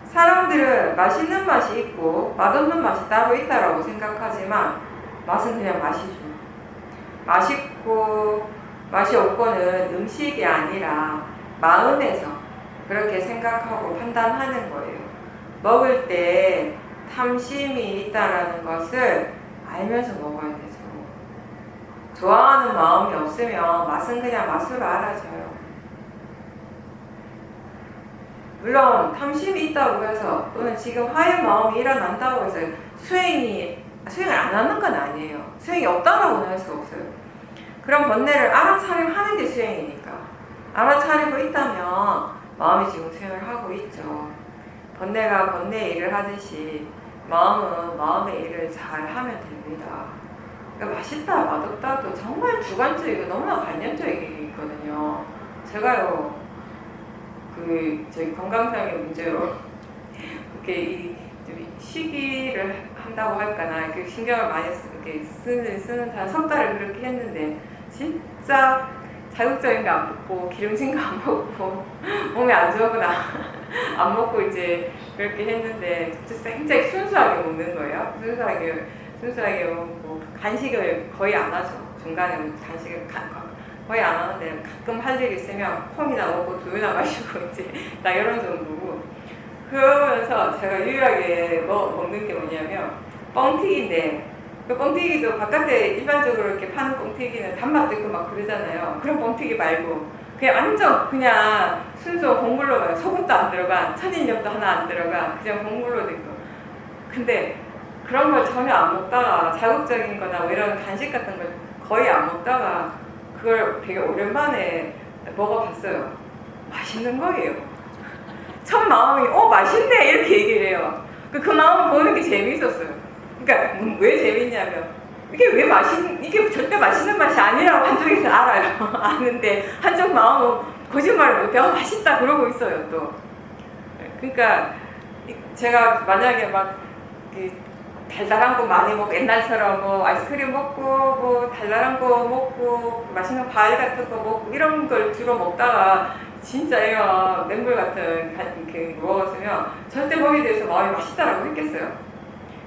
사람들은 맛있는 맛이 있고 맛없는 맛이 따로 있다라고 생각하지만 맛은 그냥 맛이죠. 맛있고 맛이 없고는 음식이 아니라 마음에서 그렇게 생각하고 판단하는 거예요. 먹을 때 탐심이 있다라는 것을 알면서 먹어야 되죠. 좋아하는 마음이 없으면 맛은 그냥 맛으로 알아져요. 물론 탐심이 있다고 해서 또는 지금 화의 마음이 일어난다고 해서 수행을 안 하는 건 아니에요. 수행이 없다라고는 할 수 없어요. 그런 번뇌를 알아차림하는 게 수행이니까. 알아차리고 있다면 마음이 지금 수행을 하고 있죠. 번뇌가 번뇌의 일을 하듯이 마음은 마음의 일을 잘 하면 됩니다. 그러니까 맛있다 맛없다도 정말 주관적이고 너무나 관념적이 있거든요. 제가요 저희 건강상의 문제로 이렇게 이 시기를 한다고 할까나 이렇게 신경을 많이 쓰는 한 석 달을 그렇게 했는데 진짜 자극적인 거 안 먹고 기름진 거 안 먹고 몸에 안 좋거나 안 먹고 이제 그렇게 했는데 굉장히 순수하게 먹는 거예요. 순수하게 먹고 간식을 거의 안 하죠. 중간에 간식을 거의 안 하는데 가끔 할 일 있으면 콩이나 먹고 두유나 마시고 이제 나 이런 정도고. 그러면서 제가 유일하게 먹는 게 뭐냐면 뻥튀기인데 그 뻥튀기도 바깥에 일반적으로 이렇게 파는 뻥튀기는 단맛도 있고 막 그러잖아요. 그런 뻥튀기 말고 그냥 완전 그냥 순수 곡물로 가요. 소금도 안 들어가, 천일염도 하나 안 들어가, 그냥 곡물로 된 거. 근데 그런 걸 전혀 안 먹다가 자극적인 거나 뭐 이런 간식 같은 걸 거의 안 먹다가 그걸 되게 오랜만에 먹어봤어요. 맛있는 거예요. 첫 마음이 맛있네 이렇게 얘기를 해요. 그 마음을 보는 게 재미있었어요. 그러니까 왜 재밌냐면 이게 절대 맛있는 맛이 아니라고 한쪽에서 알아요. 아는데 한쪽 마음은 거짓말을 못해. 맛있다 그러고 있어요 또. 그러니까 제가 만약에 막 달달한 거 많이 먹고 옛날처럼 뭐 아이스크림 먹고 뭐 달달한 거 먹고 맛있는 과일 같은 거 먹고 이런 걸 주로 먹다가 진짜 애가 맹물 같은 그 먹었으면 절대 거기에 대해서 마음이 맛있다라고 했겠어요.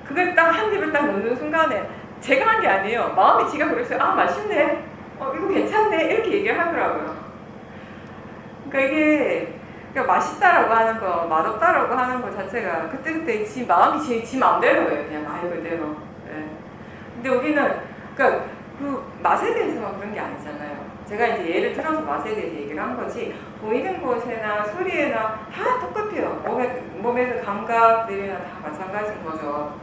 그걸 딱 한 입을 딱 넣는 순간에 제가 한 게 아니에요. 마음이 지가 그랬어요. 아 맛있네. 이거 괜찮네. 이렇게 얘기를 하더라고요. 그러니까 이게 맛있다라고 하는 거, 맛없다라고 하는 거 자체가 그때그때 지 마음이 지 마음대로예요. 그냥 말 그대로. 네. 근데 우리는 그러니까 그 맛에 대해서만 그런 게 아니잖아요. 제가 이제 예를 들어서 맛에 대해서 얘기를 한 거지 보이는 곳에나 소리에나 다 똑같아요. 몸의 감각들이나 다 마찬가지인 거죠.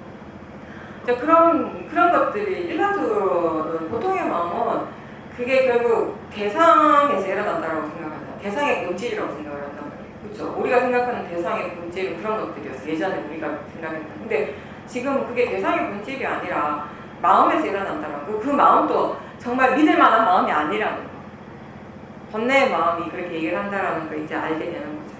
그런 것들이 일반적으로는 보통의 마음은 그게 결국 대상에서 일어난다고 생각합니다. 대상의 본질이라고 생각을 한단 말이에요. 그렇죠? 우리가 생각하는 대상의 본질은 그런 것들이었어요. 예전에 우리가 생각했던. 근데 지금 그게 대상의 본질이 아니라 마음에서 일어난다는 거. 그 마음도 정말 믿을 만한 마음이 아니라는 거. 번뇌의 마음이 그렇게 얘기를 한다는 걸 이제 알게 되는 거죠.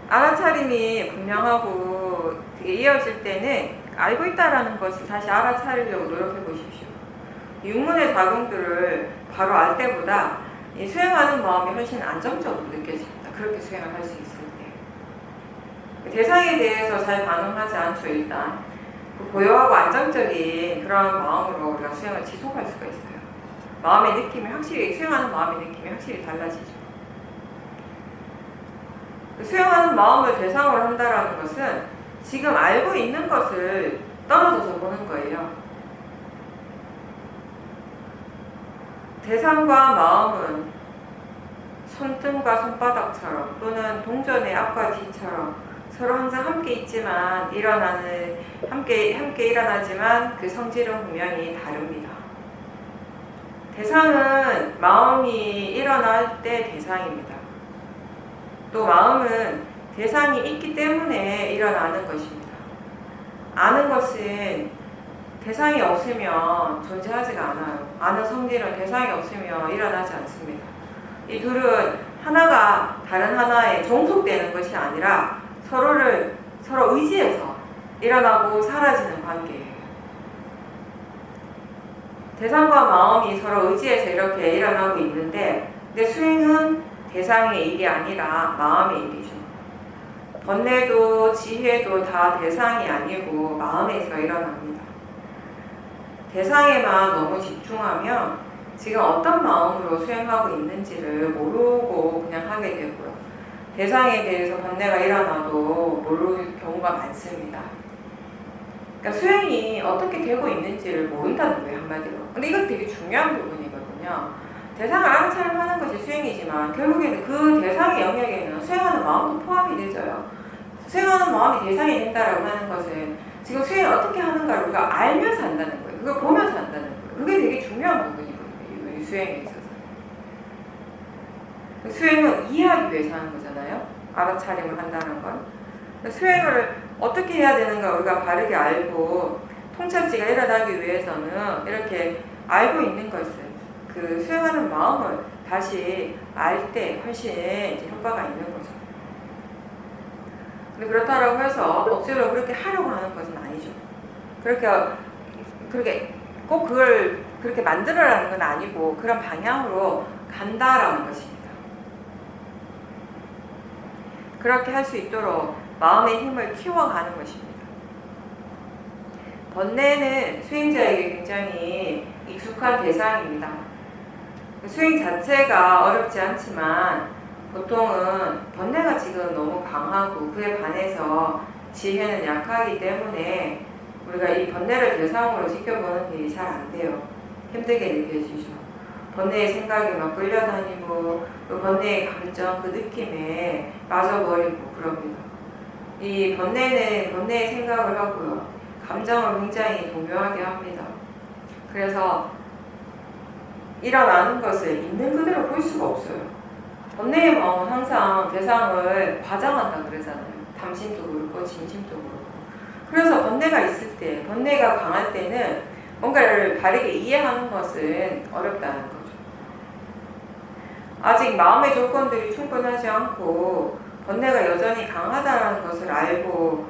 알아차림이 분명하고 그게 이어질 때는 알고 있다라는 것을 다시 알아차리려고 노력해 보십시오. 육문의 작용들을 바로 알 때보다 이 수행하는 마음이 훨씬 안정적으로 느껴집니다. 그렇게 수행을 할 수 있을 때. 대상에 대해서 잘 반응하지 않죠, 일단. 고요하고 안정적인 그런 마음으로 우리가 수행을 지속할 수가 있어요. 마음의 느낌이 확실히, 수행하는 마음의 느낌이 확실히 달라지죠. 수행하는 마음을 대상으로 한다는 것은 지금 알고 있는 것을 떨어져서 보는 거예요. 대상과 마음은 손등과 손바닥처럼 또는 동전의 앞과 뒤처럼 서로 항상 함께 있지만 함께 일어나지만 그 성질은 분명히 다릅니다. 대상은 마음이 일어날 때 대상입니다. 또 마음은 대상이 있기 때문에 일어나는 것입니다. 아는 것은 대상이 없으면 존재하지가 않아요. 아는 성질은 대상이 없으면 일어나지 않습니다. 이 둘은 하나가 다른 하나에 종속되는 것이 아니라 서로 의지해서 일어나고 사라지는 관계예요. 대상과 마음이 서로 의지해서 이렇게 일어나고 있는데, 근데 수행은 대상의 일이 아니라 마음의 일이죠. 번뇌도 지혜도 다 대상이 아니고 마음에서 일어납니다. 대상에만 너무 집중하면 지금 어떤 마음으로 수행하고 있는지를 모르고 그냥 하게 되고요. 대상에 대해서 번뇌가 일어나도 모를 경우가 많습니다. 그러니까 수행이 어떻게 되고 있는지를 모른다는 거예요, 한마디로. 근데 이건 되게 중요한 부분이거든요. 대상을 알아차림하는 것이 수행이지만 결국에는 그 대상의 영역에는 수행하는 마음도 포함이 되죠. 수행하는 마음이 대상이 된다라고 하는 것은 지금 수행을 어떻게 하는가를 우리가 알면서 한다는 거예요. 그걸 보면서 한다는 거예요. 그게 되게 중요한 부분이거든요, 이 수행에 있어서. 수행은 이해하기 위해서 하는 거잖아요. 알아차림을 한다는 건. 수행을 어떻게 해야 되는가 우리가 바르게 알고 통찰지가 일어나기 위해서는 이렇게 알고 있는 것을, 그 수행하는 마음을 다시 알 때 훨씬 이제 효과가 있는 거죠. 근데 그렇다고 해서 억지로 그렇게 하려고 하는 것은 아니죠. 그렇게 꼭 그걸 그렇게 만들어라는 건 아니고 그런 방향으로 간다라는 것입니다. 그렇게 할 수 있도록 마음의 힘을 키워가는 것입니다. 번뇌는 수행자에게 굉장히 익숙한 대상입니다. 수행 자체가 어렵지 않지만 보통은 번뇌가 지금 너무 강하고 그에 반해서 지혜는 약하기 때문에 우리가 이 번뇌를 대상으로 지켜보는 일이 잘 안 돼요. 힘들게 느껴지죠. 번뇌의 생각에 막 끌려다니고 또 번뇌의 감정, 그 느낌에 빠져버리고 그럽니다. 이 번뇌는 번뇌의 생각을 하고요. 감정을 굉장히 동요하게 합니다. 그래서 일어나는 것을 있는 그대로 볼 수가 없어요. 번뇌의 마음은 항상 대상을 과장한다 그러잖아요. 탐심도 그렇고 진심도 그렇고. 그래서 번뇌가 있을 때, 번뇌가 강할 때는 뭔가를 바르게 이해하는 것은 어렵다는 거죠. 아직 마음의 조건들이 충분하지 않고 번뇌가 여전히 강하다는 것을 알고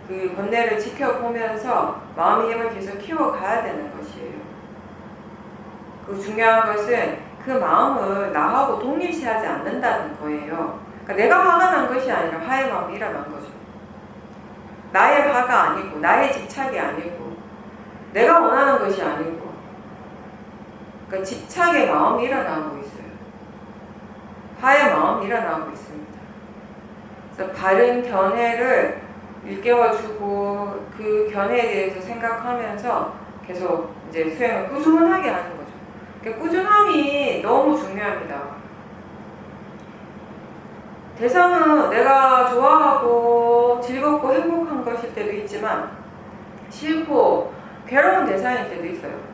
그 번뇌를 지켜보면서 마음의 힘을 계속 키워가야 되는 것이에요. 그 중요한 것은 그 마음을 나하고 동일시하지 않는다는 거예요. 그러니까 내가 화가 난 것이 아니라 화의 마음이 일어난 거죠. 나의 화가 아니고 나의 집착이 아니고 내가 원하는 것이 아니고 그러니까 집착의 마음이 일어나고 있어요. 화의 마음이 일어나고 있습니다. 그래서 바른 견해를 일깨워주고 그 견해에 대해서 생각하면서 계속 이제 수행을 꾸준하게 하는 거죠. 그러니까 꾸준함이 너무 중요합니다. 대상은 내가 좋아하고 즐겁고 행복한 것일 때도 있지만 싫고 괴로운 대상일 때도 있어요.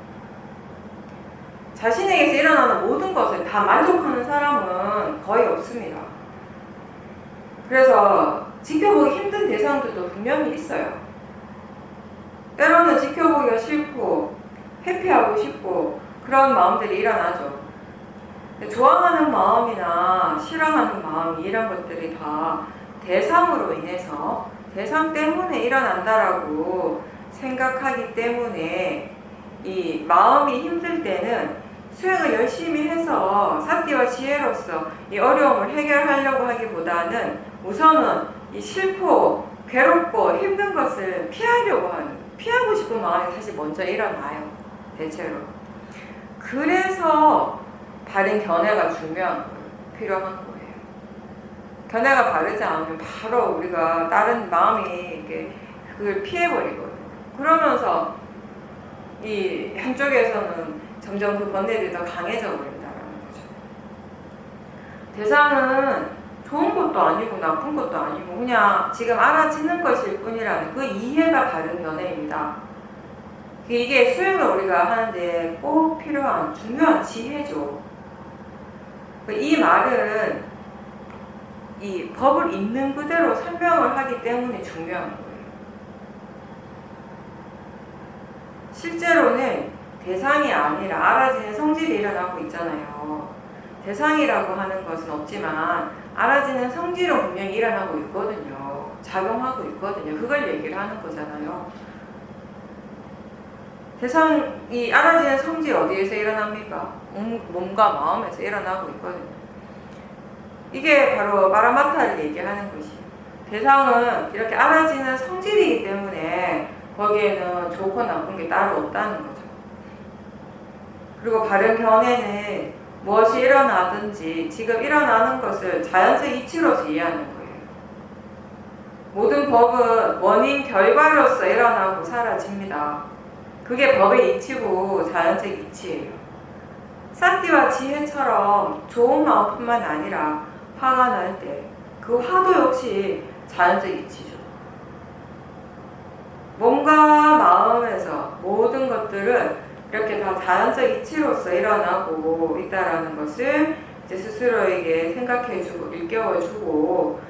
자신에게서 일어나는 모든 것을 다 만족하는 사람은 거의 없습니다. 그래서 지켜보기 힘든 대상들도 분명히 있어요. 때로는 지켜보기가 싫고 회피하고 싶고 그런 마음들이 일어나죠. 좋아하는 마음이나 싫어하는 마음 이런 것들이 다 대상으로 인해서 대상 때문에 일어난다라고 생각하기 때문에 이 마음이 힘들 때는 수행을 열심히 해서 사티와 지혜로서 이 어려움을 해결하려고 하기보다는 우선은 이 싫고 괴롭고 힘든 것을 피하고 싶은 마음이 사실 먼저 일어나요. 대체로. 그래서 바른 견해가 필요한 거예요. 견해가 바르지 않으면 바로 우리가 다른 마음이 이렇게 그걸 피해버리거든요. 그러면서 이 한쪽에서는 점점 그 번뇌들이 더 강해져 버린다는 거죠. 대상은 좋은 것도 아니고 나쁜 것도 아니고 그냥 지금 알아지는 것일 뿐이라는 그 이해가 바른 견해입니다. 이게 수행을 우리가 하는데 꼭 필요한 중요한 지혜죠. 이 말은 이 법을 있는 그대로 설명을 하기 때문에 중요한 거예요. 실제로는 대상이 아니라 알아지는 성질이 일어나고 있잖아요. 대상이라고 하는 것은 없지만 알아지는 성질은 분명히 일어나고 있거든요. 작용하고 있거든요. 그걸 얘기를 하는 거잖아요. 대상이 알아지는 성질 어디에서 일어납니까? 몸과 마음에서 일어나고 있거든요. 이게 바로 마라마타를 얘기하는 것이에요. 대상은 이렇게 알아지는 성질이기 때문에 거기에는 좋고 나쁜 게 따로 없다는 거죠. 그리고 바른 견해는 무엇이 일어나든지 지금 일어나는 것을 자연적 이치로서 이해하는 거예요. 모든 법은 원인 결과로서 일어나고 사라집니다. 그게 법의 이치고 자연적 이치예요. 산띠와 지혜처럼 좋은 마음뿐만 아니라 화가 날 때 그 화도 역시 자연적 이치죠. 몸과 마음에서 모든 것들은 이렇게 다 자연적 이치로서 일어나고 있다라는 것을 이제 스스로에게 생각해주고 일깨워주고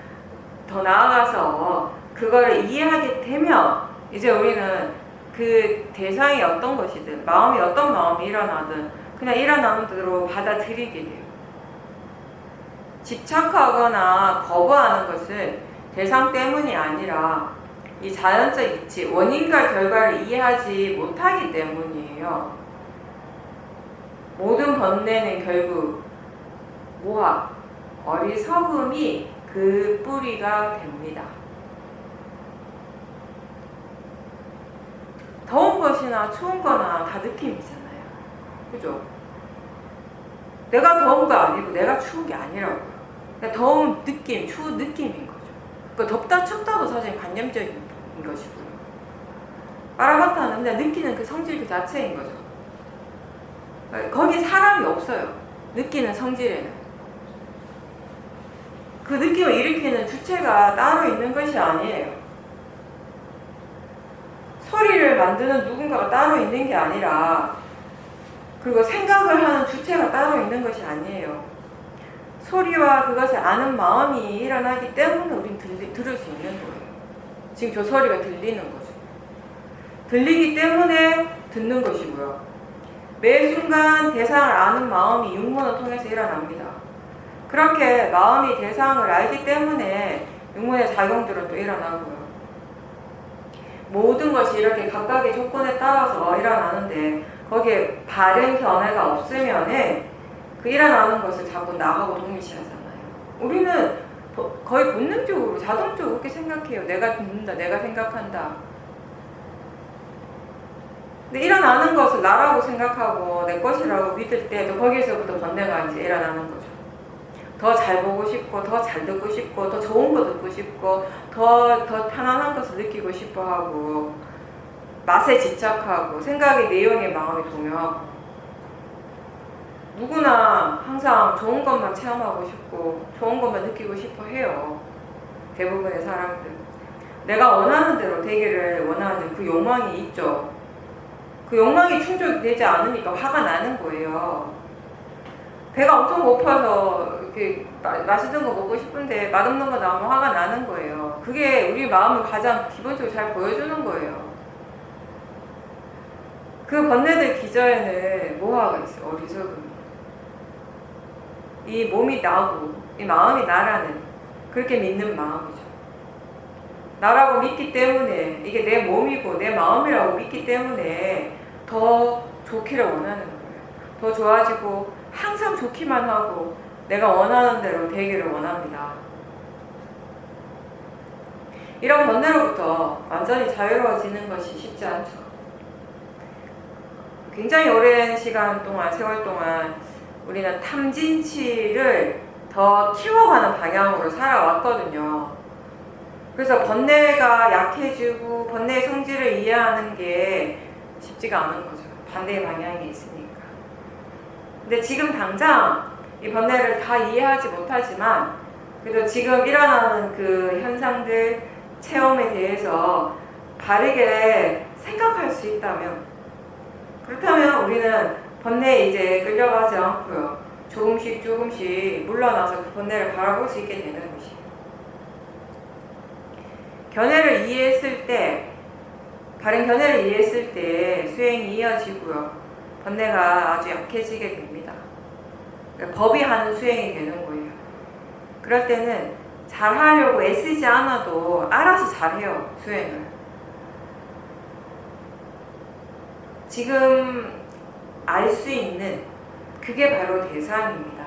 더 나아가서 그거를 이해하게 되면 이제 우리는 그 대상이 어떤 것이든 마음이 어떤 마음이 일어나든 그냥 일어나는 대로 받아들이게 돼요. 집착하거나 거부하는 것은 대상 때문이 아니라 이 자연적 이치, 원인과 결과를 이해하지 못하기 때문이에요. 모든 번뇌는 결국 모학, 어리석음이 그 뿌리가 됩니다. 더운 것이나 추운 거나 다 느낌이잖아요. 그죠? 내가 더운 거 아니고 내가 추운 게 아니라고요. 더운 느낌, 추운 느낌인 거죠. 그러니까 덥다 춥다도 사실 관념적인 것이고요. 마라마타는 그냥 느끼는 그 성질 그 자체인 거죠. 거기 사람이 없어요. 느끼는 성질에는. 그 느낌을 일으키는 주체가 따로 있는 것이 아니에요. 소리를 만드는 누군가가 따로 있는 게 아니라 그리고 생각을 하는 주체가 따로 있는 것이 아니에요. 소리와 그것을 아는 마음이 일어나기 때문에 우린 들을 수 있는 거예요. 지금 저 소리가 들리는 거죠. 들리기 때문에 듣는 것이고요. 매 순간 대상을 아는 마음이 육문을 통해서 일어납니다. 그렇게 마음이 대상을 알기 때문에 육문의 작용들은 또 일어나고요. 모든 것이 이렇게 각각의 조건에 따라서 일어나는데 거기에 바른 견해가 없으면은 그 일어나는 것을 자꾸 나하고 동일시하잖아요. 우리는 거의 본능적으로 자동적으로 그렇게 생각해요. 내가 듣는다, 내가 생각한다. 근데 일어나는 것을 나라고 생각하고 내 것이라고 믿을 때 또 거기에서부터 번뇌가 이제 일어나는 거죠. 더 잘 보고 싶고, 더 잘 듣고 싶고, 더 좋은 거 듣고 싶고, 더 편안한 것을 느끼고 싶어 하고, 맛에 집착하고, 생각의 내용에 마음이 동요하고. 누구나 항상 좋은 것만 체험하고 싶고, 좋은 것만 느끼고 싶어 해요. 대부분의 사람들. 내가 원하는 대로 되기를 원하는 그 욕망이 있죠. 그 욕망이 충족되지 않으니까 화가 나는 거예요. 배가 엄청 고파서 이렇게 맛있는 거 먹고 싶은데 맛없는 거 나오면 화가 나는 거예요. 그게 우리 마음을 가장 기본적으로 잘 보여주는 거예요. 그 번뇌들 기저에는 모화가 있어요. 어리석음. 이 몸이 나고 이 마음이 나라는 그렇게 믿는 마음이죠. 나라고 믿기 때문에 이게 내 몸이고 내 마음이라고 믿기 때문에 더 좋기를 원하는 거예요. 더 좋아지고 항상 좋기만 하고 내가 원하는 대로 되기를 원합니다. 이런 번뇌로부터 완전히 자유로워지는 것이 쉽지 않죠. 굉장히 오랜 시간 동안, 세월 동안 우리는 탐진치를 더 키워가는 방향으로 살아왔거든요. 그래서 번뇌가 약해지고 번뇌의 성질을 이해하는 게 쉽지가 않은 거죠. 반대의 방향에 있으니까. 근데 지금 당장 이 번뇌를 다 이해하지 못하지만 그래서 지금 일어나는 그 현상들, 체험에 대해서 바르게 생각할 수 있다면, 그렇다면 우리는 번뇌에 이제 끌려가지 않고요. 조금씩 조금씩 물러나서 그 번뇌를 바라볼 수 있게 되는 것이에요. 견해를 이해했을 때, 바른 견해를 이해했을 때 수행이 이어지고요. 번뇌가 아주 약해지게 됩니다. 그러니까 법이 하는 수행이 되는 거예요. 그럴 때는 잘하려고 애쓰지 않아도 알아서 잘해요, 수행을. 지금 알 수 있는 그게 바로 대상입니다.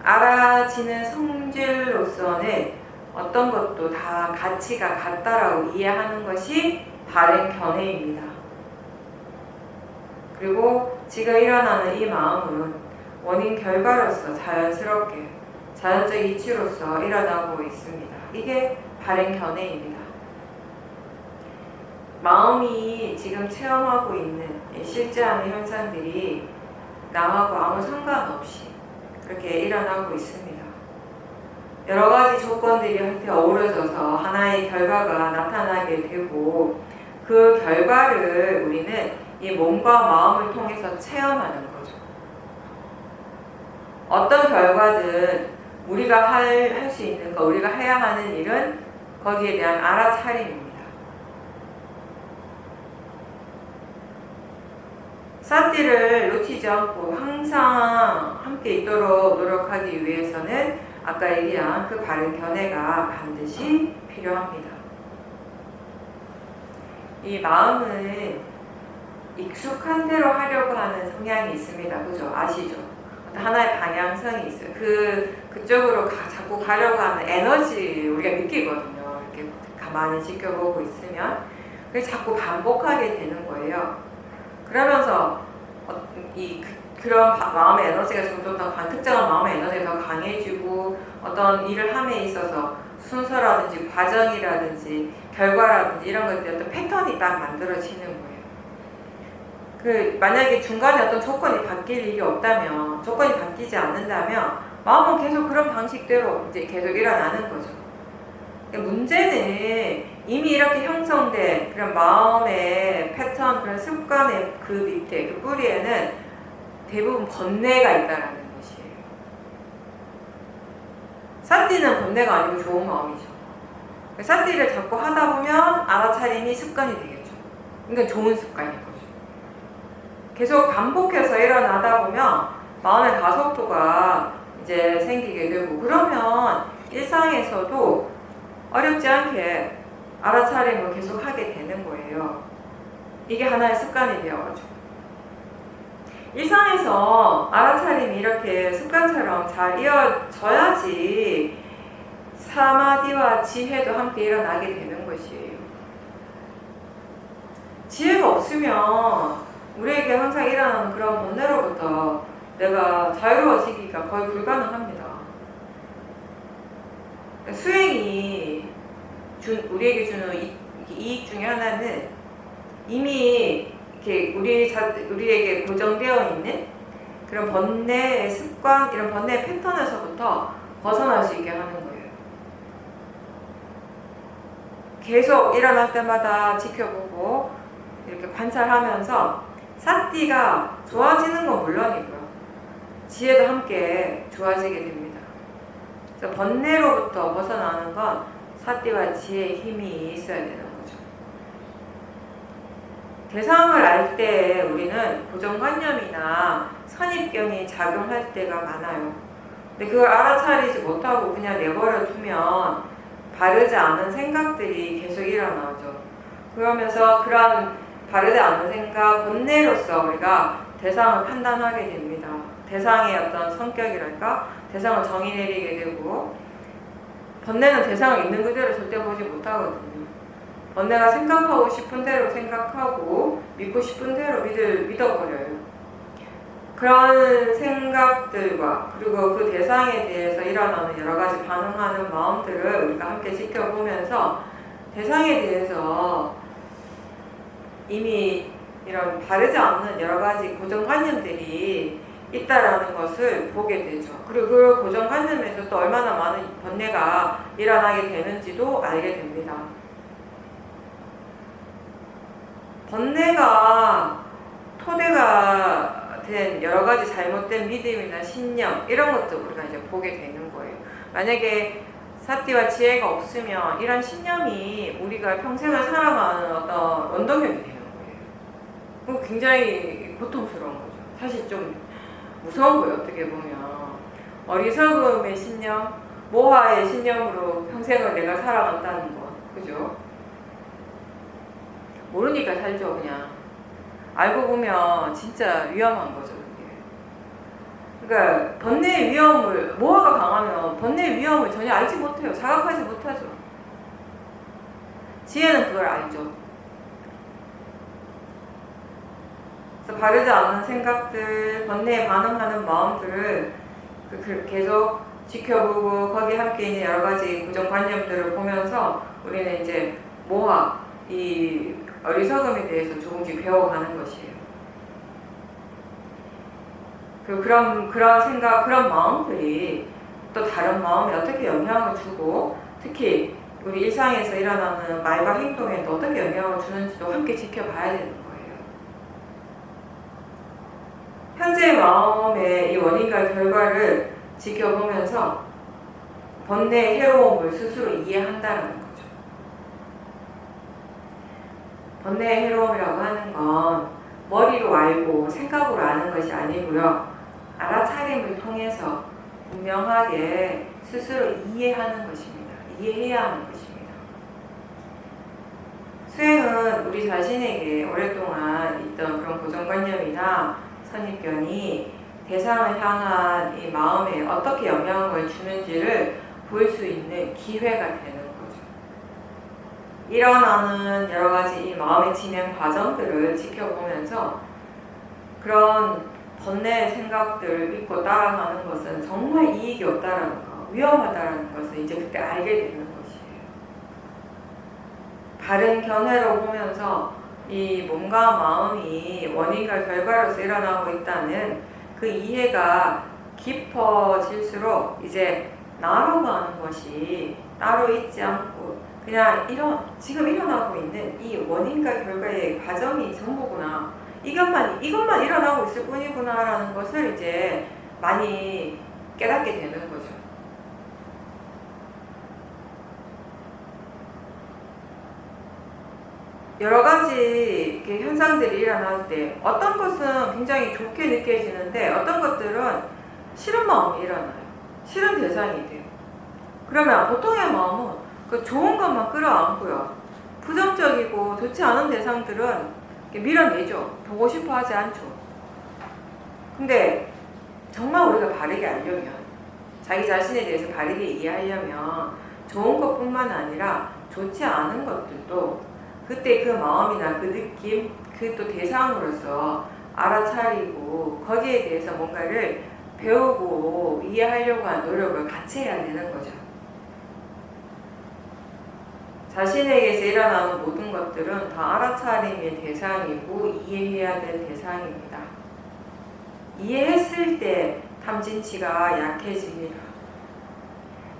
알아지는 성질로서는 어떤 것도 다 가치가 같다라고 이해하는 것이 바른 견해입니다. 그리고 지금 일어나는 이 마음은 원인 결과로서 자연스럽게 자연적 이치로서 일어나고 있습니다. 이게 바른 견해입니다. 마음이 지금 체험하고 있는 실제하는 현상들이 나하고 아무 상관없이 그렇게 일어나고 있습니다. 여러 가지 조건들이 한테 어우러져서 하나의 결과가 나타나게 되고 그 결과를 우리는 이 몸과 마음을 통해서 체험하는 거죠. 어떤 결과든 우리가 할 수 있는 거, 우리가 해야 하는 일은 거기에 대한 알아차림입니다. 사띠를 놓치지 않고 항상 함께 있도록 노력하기 위해서는 아까 얘기한 그 바른 견해가 반드시 필요합니다. 이 마음은 익숙한 대로 하려고 하는 성향이 있습니다. 그죠? 아시죠? 하나의 방향성이 있어요. 그쪽으로 자꾸 가려고 하는 에너지 우리가 느끼거든요. 이렇게 가만히 지켜보고 있으면. 그래서 자꾸 반복하게 되는 거예요. 그러면서 그런 마음의 에너지가 점점 더 특정한 마음의 에너지가 더 강해지고 어떤 일을 함에 있어서 순서라든지 과정이라든지 결과라든지 이런 것들이 어떤 패턴이 딱 만들어지는 거예요. 만약에 중간에 어떤 조건이 바뀔 일이 없다면, 조건이 바뀌지 않는다면 마음은 계속 그런 방식대로 이제 계속 일어나는 거죠. 문제는 이미 이렇게 형성된 그런 마음의 패턴, 그런 습관의 그 밑에, 그 뿌리에는 대부분 번뇌가 있다라는 것이에요. 사띠는 번뇌가 아니고 좋은 마음이죠. 사띠를 자꾸 하다 보면 알아차림이 습관이 되겠죠. 그러니까 좋은 습관인 거죠. 계속 반복해서 일어나다 보면 마음의 가속도가 이제 생기게 되고, 그러면 일상에서도 어렵지 않게 알아차림을 계속 하게 되는 거예요. 이게 하나의 습관이 되어가지고. 일상에서 알아차림이 이렇게 습관처럼 잘 이어져야지 사마디와 지혜도 함께 일어나게 되는 것이에요. 지혜가 없으면 우리에게 항상 일어나는 그런 번뇌로부터 내가 자유로워지기가 거의 불가능합니다. 수행이 우리에게 주는 이익 중에 하나는 이미 이렇게 우리에게 고정되어 있는 그런 번뇌의 습관, 이런 번뇌의 패턴에서부터 벗어날 수 있게 하는 거예요. 계속 일어날 때마다 지켜보고 이렇게 관찰하면서 사띠가 좋아지는 건 물론이고요. 지혜도 함께 좋아지게 됩니다. 그래서 번뇌로부터 벗어나는 건 사띠와 지혜의 힘이 있어야 되는 거죠. 대상을 알 때 우리는 고정관념이나 선입견이 작용할 때가 많아요. 근데 그걸 알아차리지 못하고 그냥 내버려 두면 바르지 않은 생각들이 계속 일어나죠. 그러면서 그런 바르지 않은 생각, 번뇌로서 우리가 대상을 판단하게 됩니다. 대상의 어떤 성격이랄까? 대상을 정의 내리게 되고, 번뇌는 대상을 있는 그대로 절대 보지 못하거든요. 번뇌가 생각하고 싶은 대로 생각하고 믿고 싶은 대로 믿어버려요. 그런 생각들과 그리고 그 대상에 대해서 일어나는 여러 가지 반응하는 마음들을 우리가 함께 지켜보면서 대상에 대해서 이미 이런 바르지 않는 여러 가지 고정관념들이 있다라는 것을 보게 되죠. 그리고 그 고정관념에서 또 얼마나 많은 번뇌가 일어나게 되는지도 알게 됩니다. 번뇌가 토대가 된 여러 가지 잘못된 믿음이나 신념 이런 것도 우리가 이제 보게 되는 거예요. 만약에 사티와 지혜가 없으면 이런 신념이 우리가 평생을 살아가는 어떤 원동력이 되는 거예요. 그거 굉장히 고통스러운 거죠. 사실 좀 무서운 거예요. 어떻게 보면 어리석음의 신념, 모하의 신념으로 평생을 내가 살아간다는 거, 그죠? 모르니까 살죠. 그냥 알고 보면 진짜 위험한 거죠. 그게. 그러니까 번뇌의 위험을, 모하가 강하면 번뇌의 위험을 전혀 알지 못해요. 자각하지 못하죠. 지혜는 그걸 알죠. 그래서 바르지 않는 생각들, 번뇌에 반응하는 마음들을 계속 지켜보고 거기에 함께 있는 여러 가지 고정관념들을 보면서 우리는 이제 모하, 이 어리석음에 대해서 조금씩 배워가는 것이에요. 그런 생각, 그런 마음들이 또 다른 마음에 어떻게 영향을 주고 특히 우리 일상에서 일어나는 말과 행동에도 어떻게 영향을 주는지도 함께 지켜봐야 되는 거예요. 현재의 마음의 이 원인과 결과를 지켜보면서 번뇌의 해로움을 스스로 이해한다는 거죠. 번뇌의 해로움이라고 하는 건 머리로 알고 생각으로 아는 것이 아니고요. 알아차림을 통해서 분명하게 스스로 이해하는 것입니다. 이해해야 하는 것입니다. 수행은 우리 자신에게 오랫동안 있던 그런 고정관념이나 선입견이 대상을 향한 이 마음에 어떻게 영향을 주는지를 볼 수 있는 기회가 되는 거죠. 일어나는 여러 가지 이 마음의 진행 과정들을 지켜보면서 그런 번뇌의 생각들을 믿고 따라가는 것은 정말 이익이 없다라는 거, 위험하다라는 것을 이제 그때 알게 되는 것이에요. 바른 견해로 보면서 이 몸과 마음이 원인과 결과로서 일어나고 있다는 그 이해가 깊어질수록 이제 나로 가는 것이 따로 있지 않고 그냥 지금 일어나고 있는 이 원인과 결과의 과정이 전부구나. 이것만 일어나고 있을 뿐이구나라는 것을 이제 많이 깨닫게 되는 거죠. 여러 가지 이렇게 현상들이 일어날 때 어떤 것은 굉장히 좋게 느껴지는데 어떤 것들은 싫은 마음이 일어나요. 싫은 대상이 돼요. 그러면 보통의 마음은 그 좋은 것만 끌어안고요. 부정적이고 좋지 않은 대상들은 밀어내죠. 보고 싶어 하지 않죠. 근데 정말 우리가 바르게 알려면 자기 자신에 대해서 바르게 이해하려면 좋은 것뿐만 아니라 좋지 않은 것들도 그때 그 마음이나 그 느낌, 그 또 대상으로서 알아차리고 거기에 대해서 뭔가를 배우고 이해하려고 하는 노력을 같이 해야 되는 거죠. 자신에게서 일어나는 모든 것들은 다 알아차림의 대상이고 이해해야 될 대상입니다. 이해했을 때 탐진치가 약해집니다.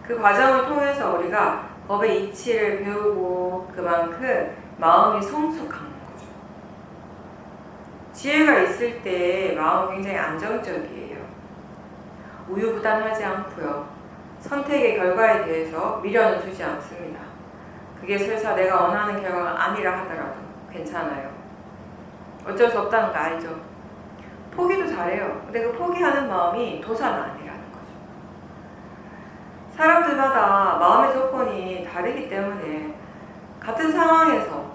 그 과정을 통해서 우리가 법의 이치를 배우고 그만큼 마음이 성숙한 거죠. 지혜가 있을 때 마음은 굉장히 안정적이에요. 우유부단하지 않고요. 선택의 결과에 대해서 미련을 두지 않습니다. 그게 설사 내가 원하는 결과가 아니라 하더라도 괜찮아요. 어쩔 수 없다는 거 알죠? 포기도 잘해요. 근데 그 포기하는 마음이 도사는 아니라는 거죠. 사람들마다 마음의 조건이 다르기 때문에 같은 상황에서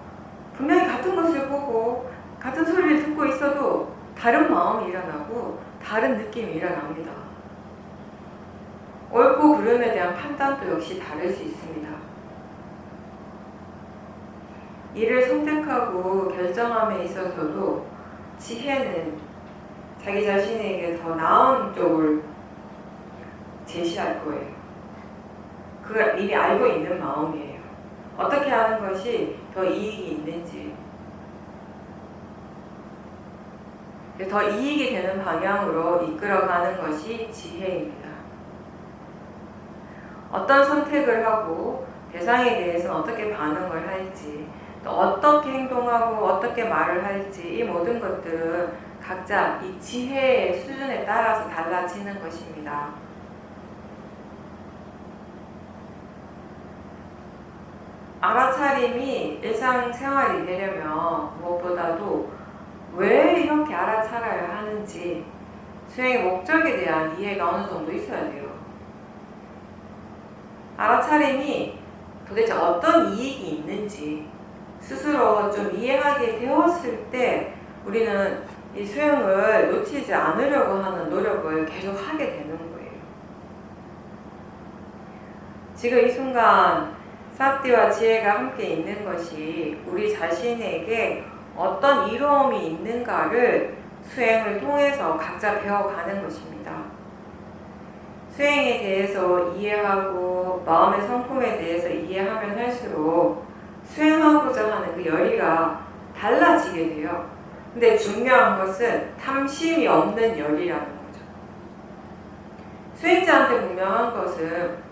분명히 같은 것을 보고 같은 소리를 듣고 있어도 다른 마음이 일어나고 다른 느낌이 일어납니다. 옳고 그름에 대한 판단도 역시 다를 수 있습니다. 이를 선택하고 결정함에 있어서도 지혜는 자기 자신에게 더 나은 쪽을 제시할 거예요. 그걸 이미 알고 있는 마음이에요. 어떻게 하는 것이 더 이익이 있는지. 더 이익이 되는 방향으로 이끌어가는 것이 지혜입니다. 어떤 선택을 하고 대상에 대해서는 어떻게 반응을 할지, 또 어떻게 행동하고 어떻게 말을 할지, 이 모든 것들은 각자 이 지혜의 수준에 따라서 달라지는 것입니다. 알아차림이 일상생활이 되려면 무엇보다도 왜 이렇게 알아차려야 하는지 수행의 목적에 대한 이해가 어느 정도 있어야 돼요. 알아차림이 도대체 어떤 이익이 있는지 스스로 좀 이해하게 되었을 때 우리는 이 수행을 놓치지 않으려고 하는 노력을 계속 하게 되는 거예요. 지금 이 순간 사띠와 지혜가 함께 있는 것이 우리 자신에게 어떤 이로움이 있는가를 수행을 통해서 각자 배워가는 것입니다. 수행에 대해서 이해하고 마음의 성품에 대해서 이해하면 할수록 수행하고자 하는 그 열의가 달라지게 돼요. 근데 중요한 것은 탐심이 없는 열의라는 거죠. 수행자한테 분명한 것은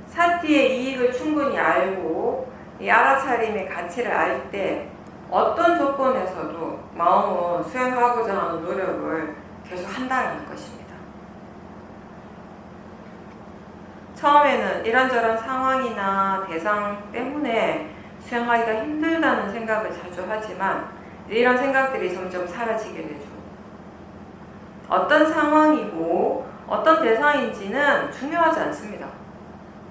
사띠의 이익을 충분히 알고 이 알아차림의 가치를 알 때 어떤 조건에서도 마음은 수행하고자 하는 노력을 계속 한다는 것입니다. 처음에는 이런저런 상황이나 대상 때문에 수행하기가 힘들다는 생각을 자주 하지만 이런 생각들이 점점 사라지게 되죠. 어떤 상황이고 어떤 대상인지는 중요하지 않습니다.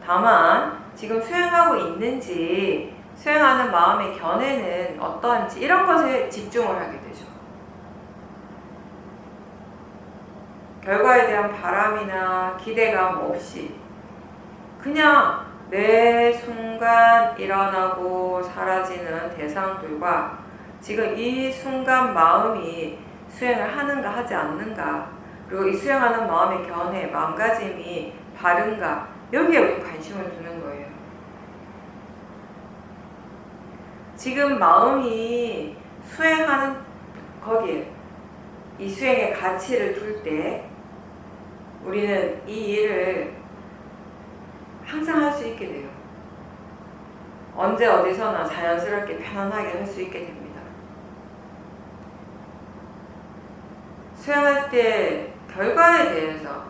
다만 지금 수행하고 있는지 수행하는 마음의 견해는 어떠한지 이런 것에 집중을 하게 되죠. 결과에 대한 바람이나 기대감 없이 그냥 매 순간 일어나고 사라지는 대상들과 지금 이 순간 마음이 수행을 하는가 하지 않는가, 그리고 이 수행하는 마음의 견해, 마음가짐이 바른가, 여기에 우리 관심을 두는 거예요. 지금 마음이 수행하는 거기에 이 수행의 가치를 둘 때 우리는 이 일을 항상 할 수 있게 돼요. 언제 어디서나 자연스럽게 편안하게 할 수 있게 됩니다. 수행할 때 결과에 대해서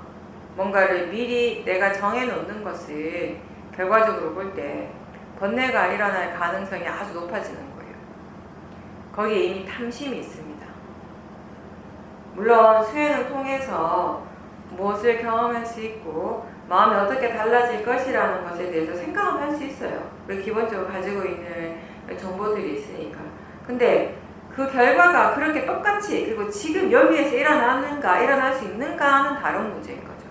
뭔가를 미리 내가 정해놓는 것을 결과적으로 볼 때 번뇌가 일어날 가능성이 아주 높아지는 거예요. 거기에 이미 탐심이 있습니다. 물론 수행을 통해서 무엇을 경험할 수 있고 마음이 어떻게 달라질 것이라는 것에 대해서 생각은 할 수 있어요. 우리 기본적으로 가지고 있는 정보들이 있으니까. 근데 그 결과가 그렇게 똑같이 그리고 지금 여기에서 일어날 수 있는가는 다른 문제인 거죠.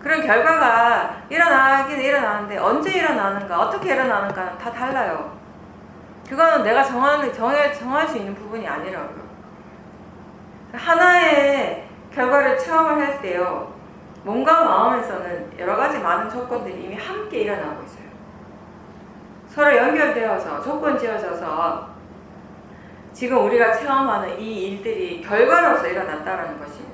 그런 결과가 일어나긴 일어나는데 언제 일어나는가, 어떻게 일어나는가는 다 달라요. 그거는 내가 정할 수 있는 부분이 아니라고요. 하나의 결과를 체험을 할 때요, 몸과 마음에서는 여러 가지 많은 조건들이 이미 함께 일어나고 있어요. 서로 연결되어서 조건 지어져서 지금 우리가 체험하는 이 일들이 결과로서 일어났다는 것입니다.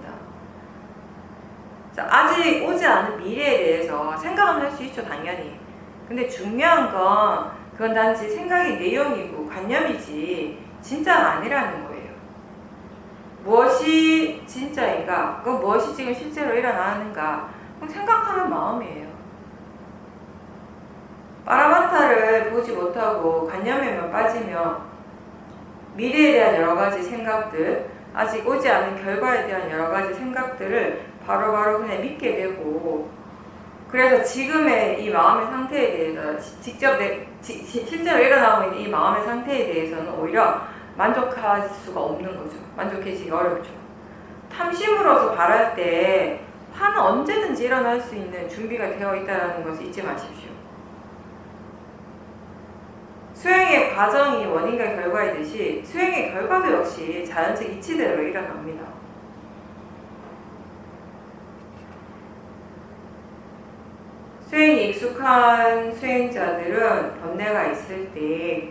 아직 오지 않은 미래에 대해서 생각은 할 수 있죠, 당연히. 근데 중요한 건 그건 단지 생각의 내용이고 관념이지 진짜가 아니라는 거예요. 무엇이 진짜인가? 그건 무엇이 지금 실제로 일어나는가? 그건 생각하는 마음이에요. 빠라바타를 보지 못하고 관념에만 빠지면 미래에 대한 여러 가지 생각들, 아직 오지 않은 결과에 대한 여러 가지 생각들을 바로바로 그냥 믿게 되고, 그래서 지금의 이 마음의 상태에 대해서 실제로 일어나고 있는 이 마음의 상태에 대해서는 오히려 만족할 수가 없는 거죠. 만족해지기 어렵죠. 탐심으로서 바랄 때 화는 언제든지 일어날 수 있는 준비가 되어 있다는 것을 잊지 마십시오. 수행의 과정이 원인과 결과이듯이 수행의 결과도 역시 자연적 이치대로 일어납니다. 수행이 익숙한 수행자들은 번뇌가 있을 때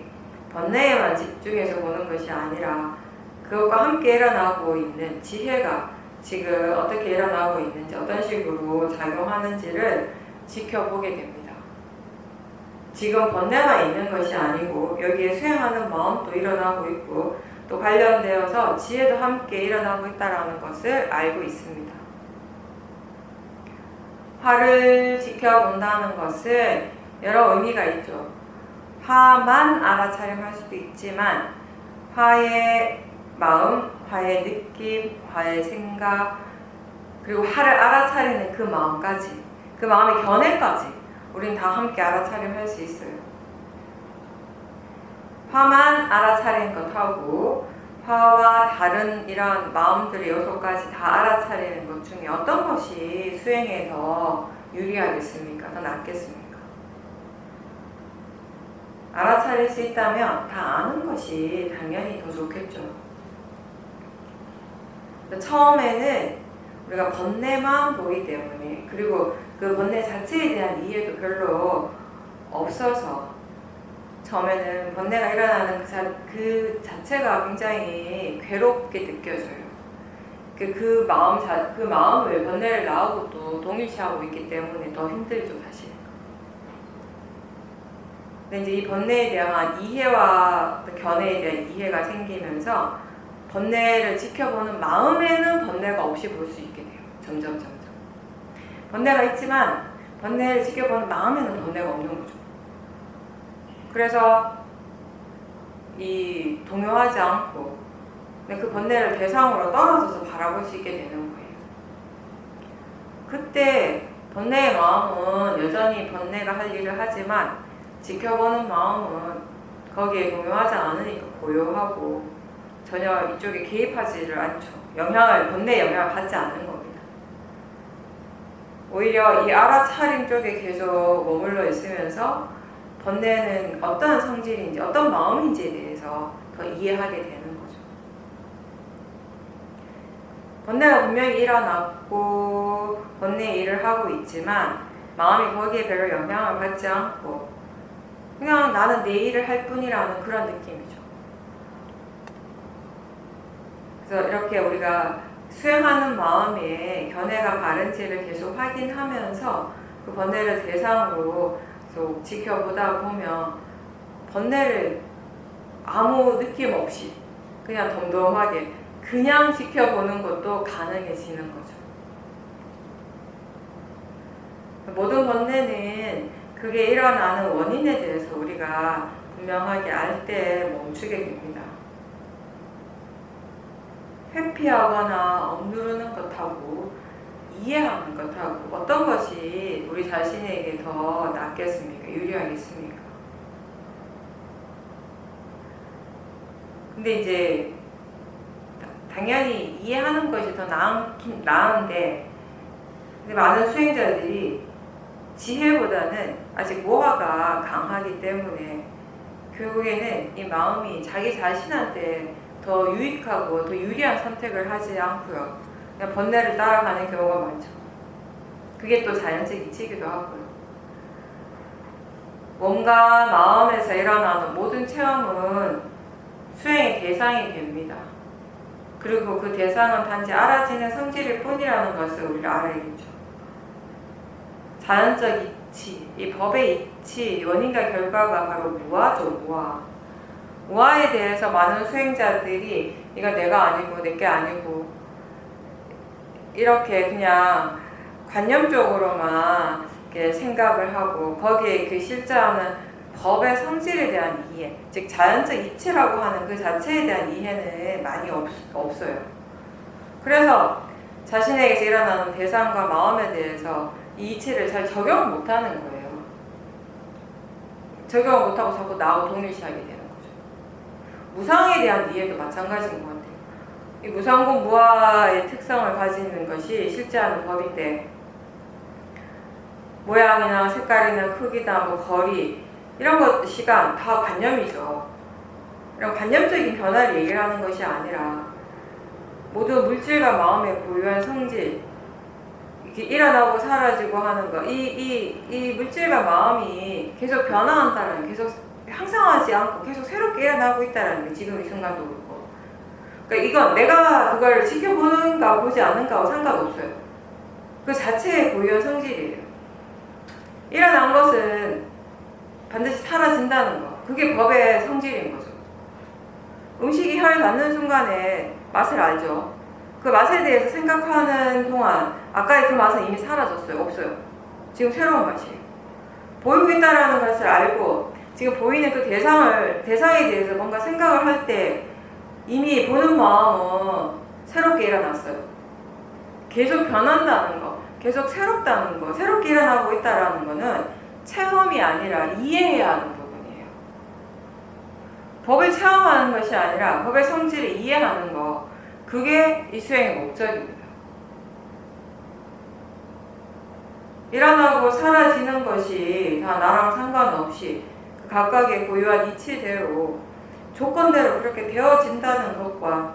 번뇌에만 집중해서 보는 것이 아니라 그 그것과 함께 일어나고 있는 지혜가 지금 어떻게 일어나고 있는지 어떤 식으로 작용하는지를 지켜보게 됩니다. 지금 번뇌가 있는 것이 아니고 여기에 수행하는 마음도 일어나고 있고 또 관련되어서 지혜도 함께 일어나고 있다는 것을 알고 있습니다. 화를 지켜본다는 것은 여러 의미가 있죠. 화만 알아차림할 수도 있지만 화의 마음, 화의 느낌, 화의 생각, 그리고 화를 알아차리는 그 마음까지, 그 마음의 견해까지 우린 다 함께 알아차림할 수 있어요. 화만 알아차리는 것하고 화와 다른 이런 마음들의 요소까지 다 알아차리는 것 중에 어떤 것이 수행에 더 유리하겠습니까? 더 낫겠습니까? 알아차릴 수 있다면 다 아는 것이 당연히 더 좋겠죠. 처음에는 우리가 번뇌만 보기 때문에, 그리고 그 번뇌 자체에 대한 이해도 별로 없어서 처음에는 번뇌가 일어나는 그 자체가 굉장히 괴롭게 느껴져요. 그 마음을 번뇌를 나오고 또 동일시하고 있기 때문에 더 힘들죠, 사실. 근데 이제 이 번뇌에 대한 이해와 견해에 대한 이해가 생기면서 번뇌를 지켜보는 마음에는 번뇌가 없이 볼 수 있게 돼요. 점점. 번뇌가 있지만 번뇌를 지켜보는 마음에는 번뇌가 없는 거죠. 그래서 이 동요하지 않고 그 번뇌를 대상으로 떨어져서 바라볼 수 있게 되는 거예요. 그때 번뇌의 마음은 여전히 번뇌가 할 일을 하지만 지켜보는 마음은 거기에 동요하지 않으니까 고요하고 전혀 이쪽에 개입하지를 않죠. 번뇌의 영향을 받지 않는 겁니다. 오히려 이 알아차림 쪽에 계속 머물러 있으면서 번뇌는 어떤 성질인지 어떤 마음인지에 대해서 더 이해하게 되는 거죠. 번뇌가 분명히 일어났고 번뇌의 일을 하고 있지만 마음이 거기에 별로 영향을 받지 않고 그냥 나는 내 일을 할 뿐이라는 그런 느낌이죠. 그래서 이렇게 우리가 수행하는 마음에 견해가 바른지를 계속 확인하면서 그 번뇌를 대상으로 계속 지켜보다 보면 번뇌를 아무 느낌 없이 그냥 덤덤하게 그냥 지켜보는 것도 가능해지는 거죠. 모든 번뇌는 그게 일어나는 원인에 대해서 우리가 분명하게 알 때 멈추게 됩니다. 회피하거나 억누르는 것하고 이해하는 것하고 어떤 것이 우리 자신에게 더 낫겠습니까? 유리하겠습니까? 근데 이제 당연히 이해하는 것이 더 나은데 많은 수행자들이 지혜보다는 아직 모화가 강하기 때문에 결국에는 이 마음이 자기 자신한테 더 유익하고 더 유리한 선택을 하지 않고요. 그냥 번뇌를 따라가는 경우가 많죠. 그게 또 자연적 이치기도 하고요. 몸과 마음에서 일어나는 모든 체험은 수행의 대상이 됩니다. 그리고 그 대상은 단지 알아지는 성질일 뿐이라는 것을 우리가 알아야겠죠. 자연적 이치, 이 법의 이치, 원인과 결과가 바로 무아죠, 무아. 무아에 대해서 많은 수행자들이 이거 내가 아니고 내게 아니고 이렇게 그냥 관념적으로만 이렇게 생각을 하고 거기에 그 실제하는 법의 성질에 대한 이해, 즉 자연적 이치라고 하는 그 자체에 대한 이해는 많이 없어요. 그래서 자신에게서 일어나는 대상과 마음에 대해서 이 이치를 잘 적용을 못하는 거예요. 적용을 못하고 자꾸 나하고 동일시하게 되는 거죠. 무상에 대한 이해도 마찬가지인 것 같아요. 이 무상고 무아의 특성을 가지는 것이 실제하는 법인데 모양이나 색깔이나 크기나 뭐 거리 이런 것, 시간 다 관념이죠. 이런 관념적인 변화를 얘기하는 것이 아니라 모두 물질과 마음의 고유한 성질, 이렇게 일어나고 사라지고 하는 거, 이 물질과 마음이 계속 변화한다는, 계속 항상하지 않고 계속 새롭게 일어나고 있다는 게 지금 이 순간도 그렇고, 그러니까 이건 내가 그걸 지켜보는가 보지 않는가와 상관없어요. 그 자체의 고유한 성질이에요. 일어난 것은 반드시 사라진다는 거. 그게 법의 성질인 거죠. 음식이 혀에 닿는 순간에 맛을 알죠. 그 맛에 대해서 생각하는 동안 아까의 그 맛은 이미 사라졌어요. 없어요. 지금 새로운 맛이에요. 보이고 있다라는 것을 알고 지금 보이는 그 대상에 대해서 뭔가 생각을 할 때 이미 보는 마음은 새롭게 일어났어요. 계속 변한다는 거, 계속 새롭다는 거, 새롭게 일어나고 있다라는 거는 체험이 아니라 이해해야 하는 부분이에요. 법을 체험하는 것이 아니라 법의 성질을 이해하는 거, 그게 이 수행의 목적입니다. 일어나고 사라지는 것이 다 나랑 상관없이 각각의 고유한 이치대로 조건대로 그렇게 되어진다는 것과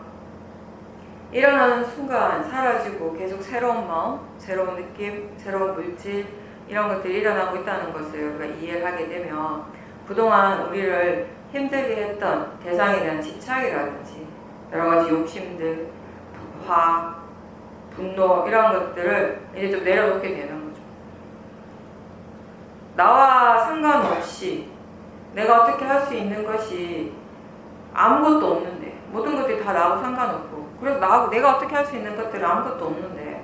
일어나는 순간 사라지고 계속 새로운 마음, 새로운 느낌, 새로운 물질 이런 것들이 일어나고 있다는 것을 우리가 이해를 하게 되면 그동안 우리를 힘들게 했던 대상에 대한 집착이라든지 여러 가지 욕심들, 화, 분노 이런 것들을 이제 좀 내려놓게 되는 거죠. 나와 상관없이 내가 어떻게 할 수 있는 것이 아무것도 없는데 모든 것들이 다 나하고 상관없고 그래서 내가 어떻게 할 수 있는 것들은 아무것도 없는데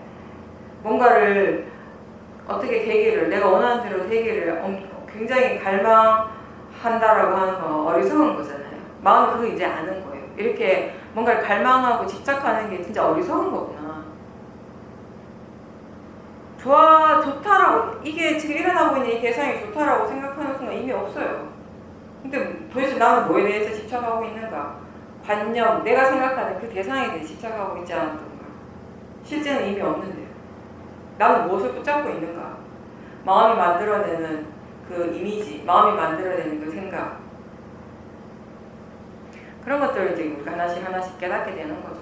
뭔가를 어떻게 되기를 내가 원하는 대로 되기를 굉장히 갈망한다라고 하는 건 어리석은 거잖아요. 마음이 그거 이제 아는 거예요. 이렇게 뭔가를 갈망하고 집착하는 게 진짜 어리석은 거구나. 좋다라고 이게 지금 일어나고 있는 이 대상이 좋다라고 생각하는 순간 이미 없어요. 근데 도대체 나는 뭐에 대해서 집착하고 있는가? 관념, 내가 생각하는 그 대상에 대해 집착하고 있지 않았던가? 실제는 이미 없는데요. 나는 무엇을 붙잡고 있는가? 마음이 만들어내는 그 이미지, 마음이 만들어내는 그 생각. 그런 것들을 이제 우리가 하나씩 깨닫게 되는 거죠.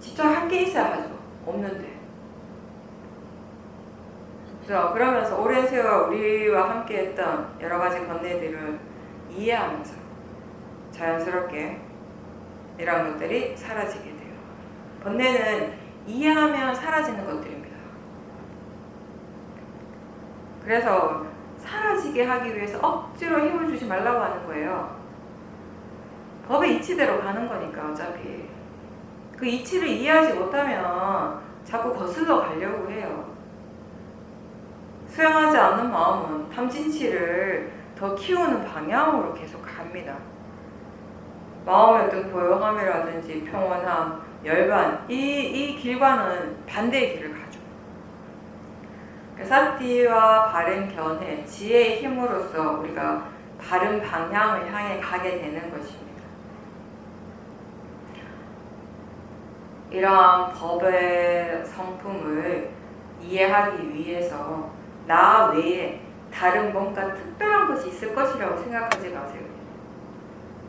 집착할 게 있어야 하죠. 없는데. 그러면서 오랜 세월 우리와 함께 했던 여러 가지 번뇌들을 이해하면서 자연스럽게 이런 것들이 사라지게 돼요. 번뇌는 이해하면 사라지는 것들입니다. 그래서 사라지게 하기 위해서 억지로 힘을 주지 말라고 하는 거예요. 법의 이치대로 가는 거니까 어차피. 그 이치를 이해하지 못하면 자꾸 거슬러 가려고 해요. 수용하지 않는 마음은 탐진치를 더 키우는 방향으로 계속 갑니다. 마음의 어떤 고요함이라든지 평온함, 열반 이 길과는 반대의 길을 가죠. 사티와 바른 견해, 지혜의 힘으로써 우리가 바른 방향을 향해 가게 되는 것입니다. 이러한 법의 성품을 이해하기 위해서 나 외에 다른 뭔가 특별한 것이 있을 것이라고 생각하지 마세요.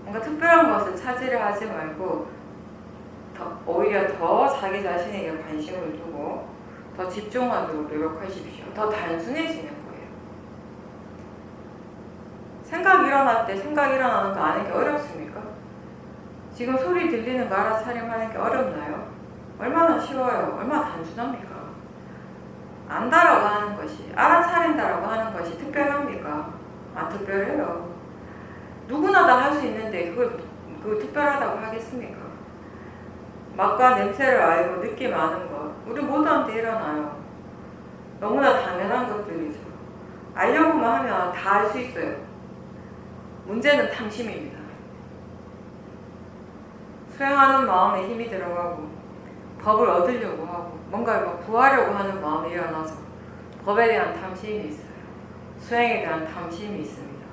뭔가 특별한 것을 차지를 하지 말고 오히려 더 자기 자신에게 관심을 두고 더 집중하도록 노력하십시오. 더 단순해지는 거예요. 생각이 일어날 때 생각이 일어나는 거 아는 게 어렵습니까? 지금 소리 들리는 거 알아차림하는 게 어렵나요? 얼마나 쉬워요. 얼마나 단순합니까? 안다라고 하는 것이, 알아차린다라고 하는 것이 특별합니까? 안 특별해요. 누구나 다 할 수 있는데 그걸 특별하다고 하겠습니까? 맛과 냄새를 알고 느낌 아는 것, 우리 모두한테 일어나요. 너무나 당연한 것들이죠. 알려고만 하면 다 알 수 있어요. 문제는 탐심입니다. 수행하는 마음에 힘이 들어가고 법을 얻으려고 하고 뭔가를 막 구하려고 하는 마음이 일어나서 법에 대한 탐심이 있어요. 수행에 대한 탐심이 있습니다.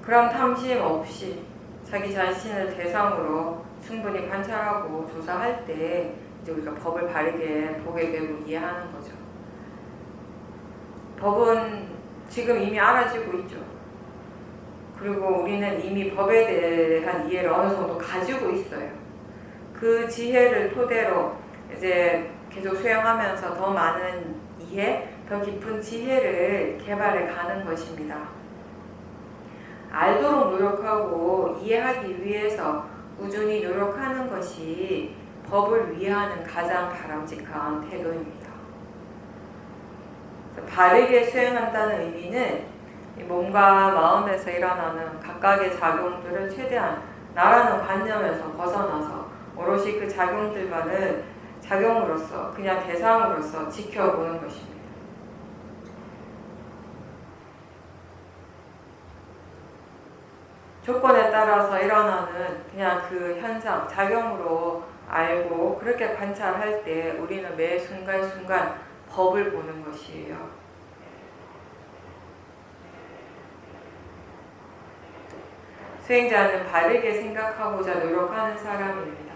그런 탐심 없이 자기 자신을 대상으로 충분히 관찰하고 조사할 때 이제 우리가 법을 바르게 보게 되고 이해하는 거죠. 법은 지금 이미 알아지고 있죠. 그리고 우리는 이미 법에 대한 이해를 어느 정도 가지고 있어요. 그 지혜를 토대로 이제 계속 수행하면서 더 많은 이해, 더 깊은 지혜를 개발해 가는 것입니다. 알도록 노력하고 이해하기 위해서 꾸준히 노력하는 것이 법을 위하는 가장 바람직한 태도입니다. 바르게 수행한다는 의미는 몸과 마음에서 일어나는 각각의 작용들을 최대한 나라는 관념에서 벗어나서 오롯이 그 작용들만을 작용으로서 그냥 대상으로서 지켜보는 것입니다. 조건에 따라서 일어나는 그냥 그 현상, 작용으로 알고 그렇게 관찰할 때 우리는 매 순간순간 법을 보는 것이에요. 수행자는 바르게 생각하고자 노력하는 사람입니다.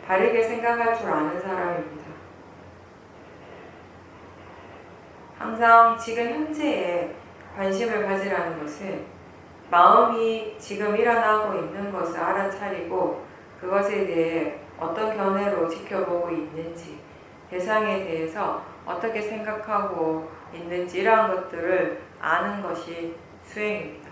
바르게 생각할 줄 아는 사람입니다. 항상 지금 현재에 관심을 가지라는 것은 마음이 지금 일어나고 있는 것을 알아차리고 그것에 대해 어떤 견해로 지켜보고 있는지, 대상에 대해서 어떻게 생각하고 있는지 이러한 것들을 아는 것이 수행입니다.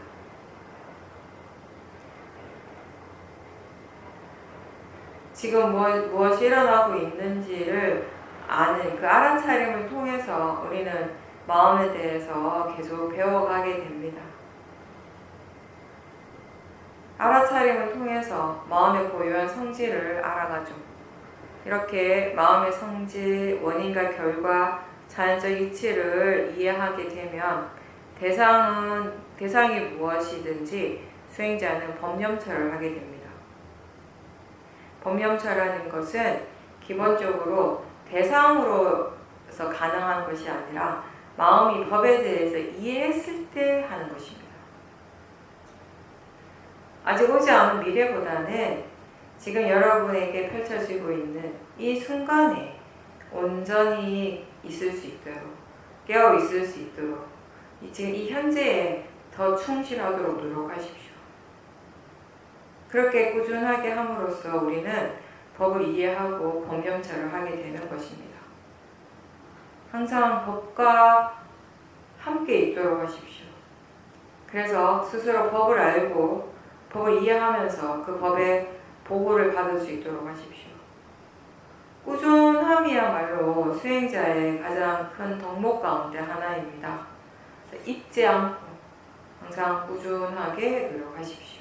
지금 무엇이 일어나고 있는지를 아는 그 알아차림을 통해서 우리는 마음에 대해서 계속 배워가게 됩니다. 알아차림을 통해서 마음의 고유한 성질을 알아가죠. 이렇게 마음의 성질, 원인과 결과, 자연적 이치를 이해하게 되면 대상이 무엇이든지 수행자는 법념철을 하게 됩니다. 법념철하는 것은 기본적으로 대상으로서 가능한 것이 아니라 마음이 법에 대해서 이해했을 때 하는 것입니다. 아직 오지 않은 미래보다는 지금 여러분에게 펼쳐지고 있는 이 순간에 온전히 있을 수 있도록, 깨어 있을 수 있도록 지금 이 현재에 더 충실하도록 노력하십시오. 그렇게 꾸준하게 함으로써 우리는 법을 이해하고 법념철을 하게 되는 것입니다. 항상 법과 함께 있도록 하십시오. 그래서 스스로 법을 알고 법을 이해하면서 그 법의 보고를 받을 수 있도록 하십시오. 꾸준함이야말로 수행자의 가장 큰 덕목 가운데 하나입니다. 잊지 않고 항상 꾸준하게 노력하십시오.